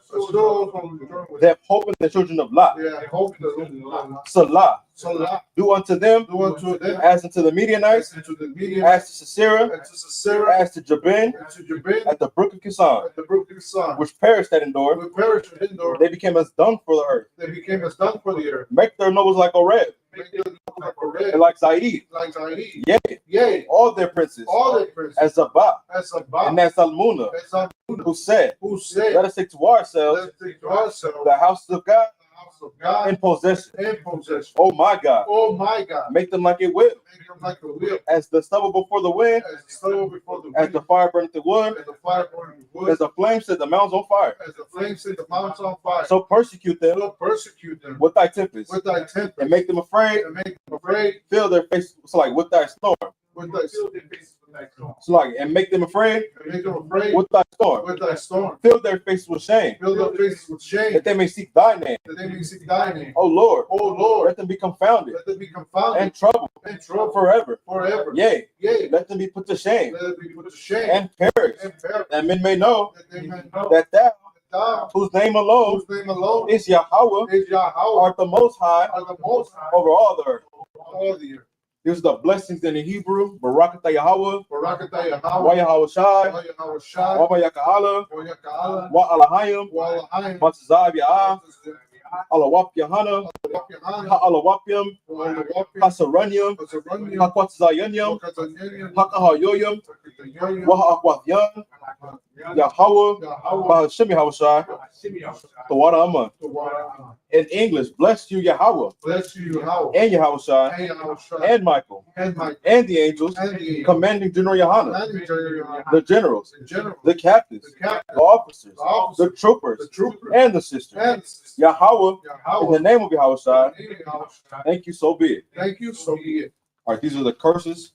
They have hope in the children of Lot. They have hope in Salah, Salah, do unto them do unto them as unto the Midianites, as to the Median, as to Sisera, and to Sisera, as to Jabin, and to Jabin, at the brook of Kison, at the brook of Son, which perished that endured. who perished in Endor. They became as dung for the earth. They became as dung for the earth. Make their nose like Oreb, Make them look like a and red, like Zaid. like Zaid. Yea, Yea, all their princes, all the princes, as Zabah as Sabbath, and as Salmuna, as Abuna, who said, who said, let us take to ourselves let's take to ourselves the houses of God the house of God in possession. and possession. Oh my God, Oh my God, make them like it will, make them like a wheel, as the stubble before the wind, as the stove before the as wind, the fire burneth the wood, as the fire burning wood, as the flame set the mountains on fire. as the flame set the mountains on fire. So persecute them So persecute them with thy tempest, with thy temper, and make them afraid. and make them afraid Fill their face, so like with thy storm. with thy So like, and make them afraid and make them afraid with thy storm. with thy storm. Fill their faces with shame, Fill their faces with shame, that they may seek thy name. that they may seek thy name. O Lord, O Lord, let them be confounded let them be confounded and troubled and troubled forever. forever. Yea, Yea, let them be put to shame let them be put to shame and perish, and perish, that men may know that they may know that thou, thou, whose name alone whose name alone is Yahweh, is Yahweh, art the most high are the most high over all the earth. all the earth. These are the blessings in the Hebrew. Barakatah Yahweh, Barakatah Wa Yahweh, Yahweh Shai, Wa Yahweh Shai, Wa Yaka'ala, Wa Yaka'ala, Wa Alahayim, Wa Alahayim, Matzav Ya'ah, Alawap Yahana, Wa Yahana, Ha'alawapium, Wa Alawapim, Hasaranium, Wa Zaranium, Hakwatzayanim, Wa Kazanium, Hakahayoyim, Wa Kazanium, Wa Akwatyan, Yahweh, Bahashemi Hawashai, the water Amma. In English, bless you, Yahweh, Bless you, Yahweh, and Yahushai, and Yahweh, and Michael, and Mike, and the angels, and the commanding General Yohanan, the generals, general, the captains, the captain, the officers, the officer, the troopers, the trooper, and the sisters. and the sister. Yahweh, in Yahweh, the name of Yahushai, in the name of Yahweh. thank you, so be it. Thank you, so be it. All right, these are the curses.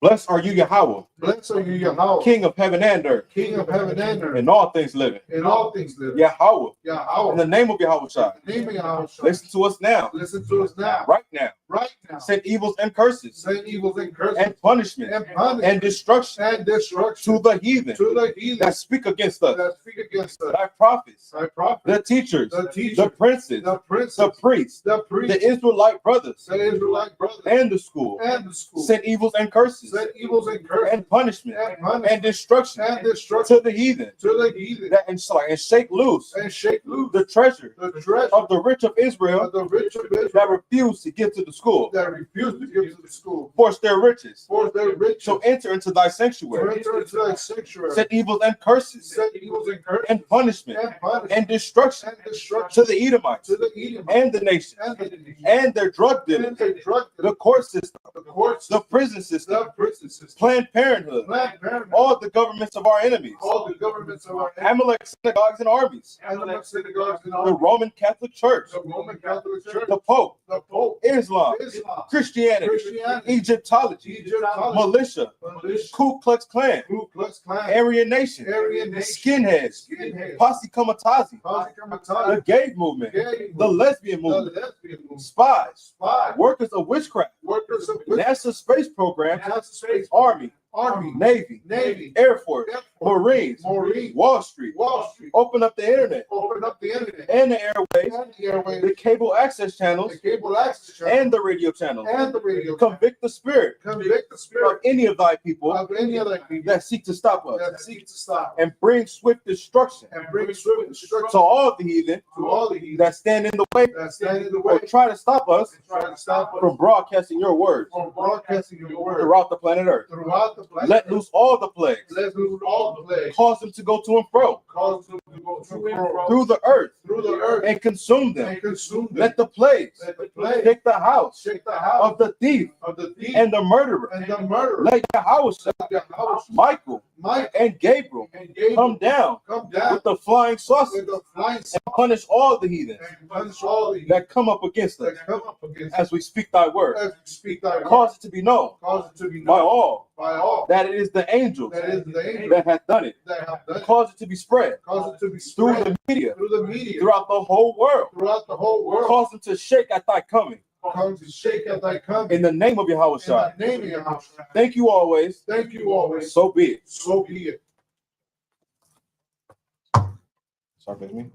Blessed are you, Yahweh, Blessed are you, Yahweh, King of heaven and earth, King of heaven and earth, and all things living. in all things living. Yahweh, in Yahweh, the name of Yahushai, in the name of Yahweh. listen to us now, Listen to us now, right now. right now. Send evils and curses, Send evils and curses, and punishment, and punishment, and destruction and destruction to the heathen to the heathen that speak against us, that speak against us. thy prophets, Thy prophets, the teachers, the teachers, the princes, the princes, the priests, the priests, the Israelite brothers, the Israelite brothers, and the school. and the school. Send evils and curses, Send evils and curses, and punishment, and punishment, and destruction and destruction to the heathen to the heathen, that and shake loose and shake loose the treasure the treasure of the rich of Israel of the rich of Israel that refuse to give to the school, that refuse to give to the school, force their riches, for their riches, so enter into thy to sanctuary. enter into thy sanctuary. Send evils and curses, Send evils and curses, and punishment, and punishment, and destruction and destruction to the Edomites, to the Edomites, and the nations, and the nations, and their drug and dealers, their drug the court system, the courts, the prison system, the prison system, Planned Parenthood, Planned Parenthood, all the governments of our enemies, all the governments of our enemies, Amalek synagogues and armies, Amalek synagogues and the all Roman Catholic Church, the Roman Catholic Church, the Pope, the Pope, Islam, Islam, Christianity, Christianity, Egyptology, Egyptology, militia, militia, Ku Klux Klan, Ku Klux Klan, Aryan Nation, Aryan Nation, skinheads, skinheads, Posse Comitazi, Posse the Comitazi, gay movement, gay the movement, lesbian the movement, lesbian movement, spies, spies, workers of witchcraft, workers of NASA space program, NASA space, Army, Army, Navy, Navy, Air Force, Air Force, Marines, Marine, Wall Street, Wall Street, open up the internet open up the internet, and the airways, and the airways, the cable access channels, the cable access channel, and the radio channels. and the radio. Convict the spirit Convict the of spirit any of thy people of any other people that seek to stop us, that seek to stop and bring swift destruction and bring swift destruction to all the heathen to all the heathen that stand in the way that stand in the way or try to stop us and try to stop us from broadcasting your words from broadcasting your word throughout the planet Earth. throughout the planet. Let loose all the plagues, Let loose all the plagues, cause them to go to and fro cause them to go to and fro through the earth through the earth and consume them. and consume them. Let the plagues Let the plague take the house shake the house of the thief of the thief and the murderer. and the murderer. Let Yahweh, Let the house, Michael, Mike, and Gabriel and Gabriel come down come down with the flying saucers with the flying and punish all the heathen and punish all the that come up against us that come up against as we speak thy word. as we speak thy word. Cause it to be known Cause it to be by known all by all that it is the angels that is the angel that hath done it. that have done it. Cause it to be spread Cause it to be through spread the media through the media throughout the whole world. throughout the whole world. Cause them to shake at thy coming Come to shake at thy coming in the name of in Yahushua. the name of Yahweh. Thank you always. Thank you always. So be it. So be it. Sorry, for me.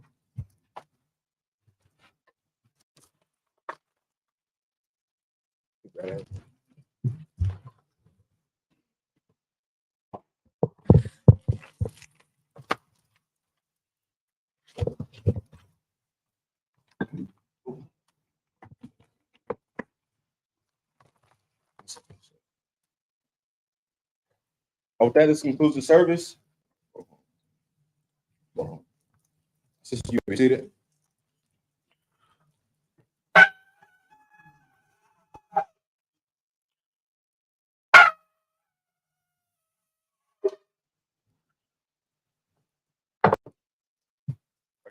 With that, this concludes the service. Sister, you be seated.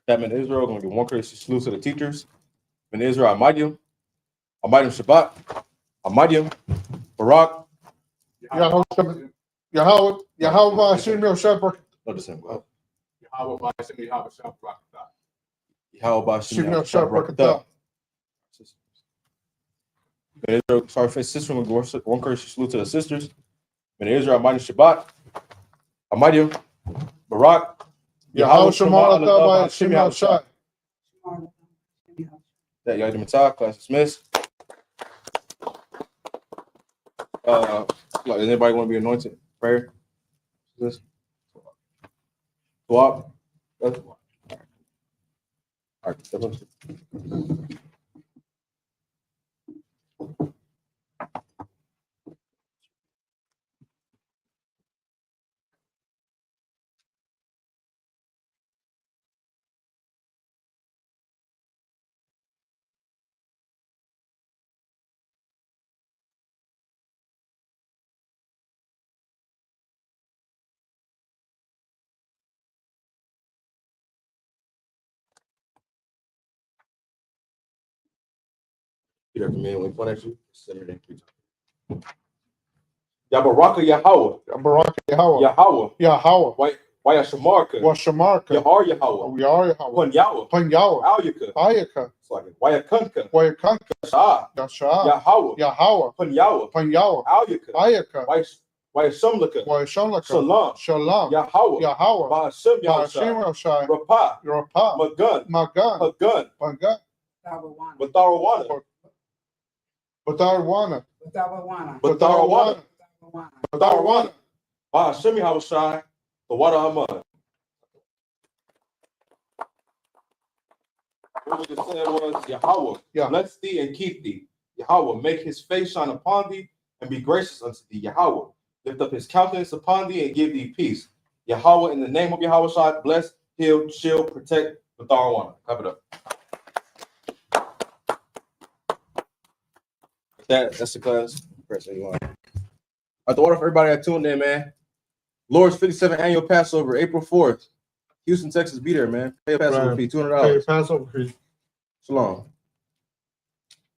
That in Israel, going to be one courtesy salute to the teachers. In Israel, Amadim Shabbat, Amadim, Barak. Yahweh, Hashem Yosef, Not the same. Yahweh Ba'ashem Yahweh Shem Barakatah. How about Hashem Yosef, Barakatah. In Israel, sorry, for sister, one courtesy salute to the sisters. In Israel, Amadim Shabbat, Amadim, Barak. Yahweh Shemar Atah Hashem Yosef. That Yadim Matah, class dismissed. Does anybody want to be anointed? Prayer? This? Swap? All right. Be there for me when we point at you. Send me that. Yabaraka Yahweh. Barak Yahweh. Yahweh. Yahweh. Why Shamarka? Washamarka. Yahar Yahweh. We are Yahweh. Pun Yahweh. Pan Yahweh. Alyaka. Ayaka. It's like Wayakunka. Wayakanka. Shah. Yasha. Yahweh. Yahweh. Pun Yahweh. Pan Yahweh. Alyaka. Ayaka. Wayashamlaka. Washamlaka. Shalom. Shalom. Yahweh. Yahweh. Ba'ashem Hashem Yahushai. Shai. Rapah. Rapa. Magun. Magan. Hagun. Pagan. Batarawana. Batarwana. Batarawana. Batarwana. Ba'ashem Yahushai. The water Haman. What we just said was Yahweh, Yeah. bless thee and keep thee. Yahweh, make his face shine upon thee and be gracious unto thee. Yahweh, lift up his countenance upon thee and give thee peace. Yahweh, in the name of Yahweh, shall bless, heal, shield, protect, with our Clap it up. That's the class. Press you want. The order for everybody that tuned in, man. Lord's 57th annual Passover, April 4th. Houston, Texas, be there, man. Pay a Passover fee, $200. Passover fee. Shalom.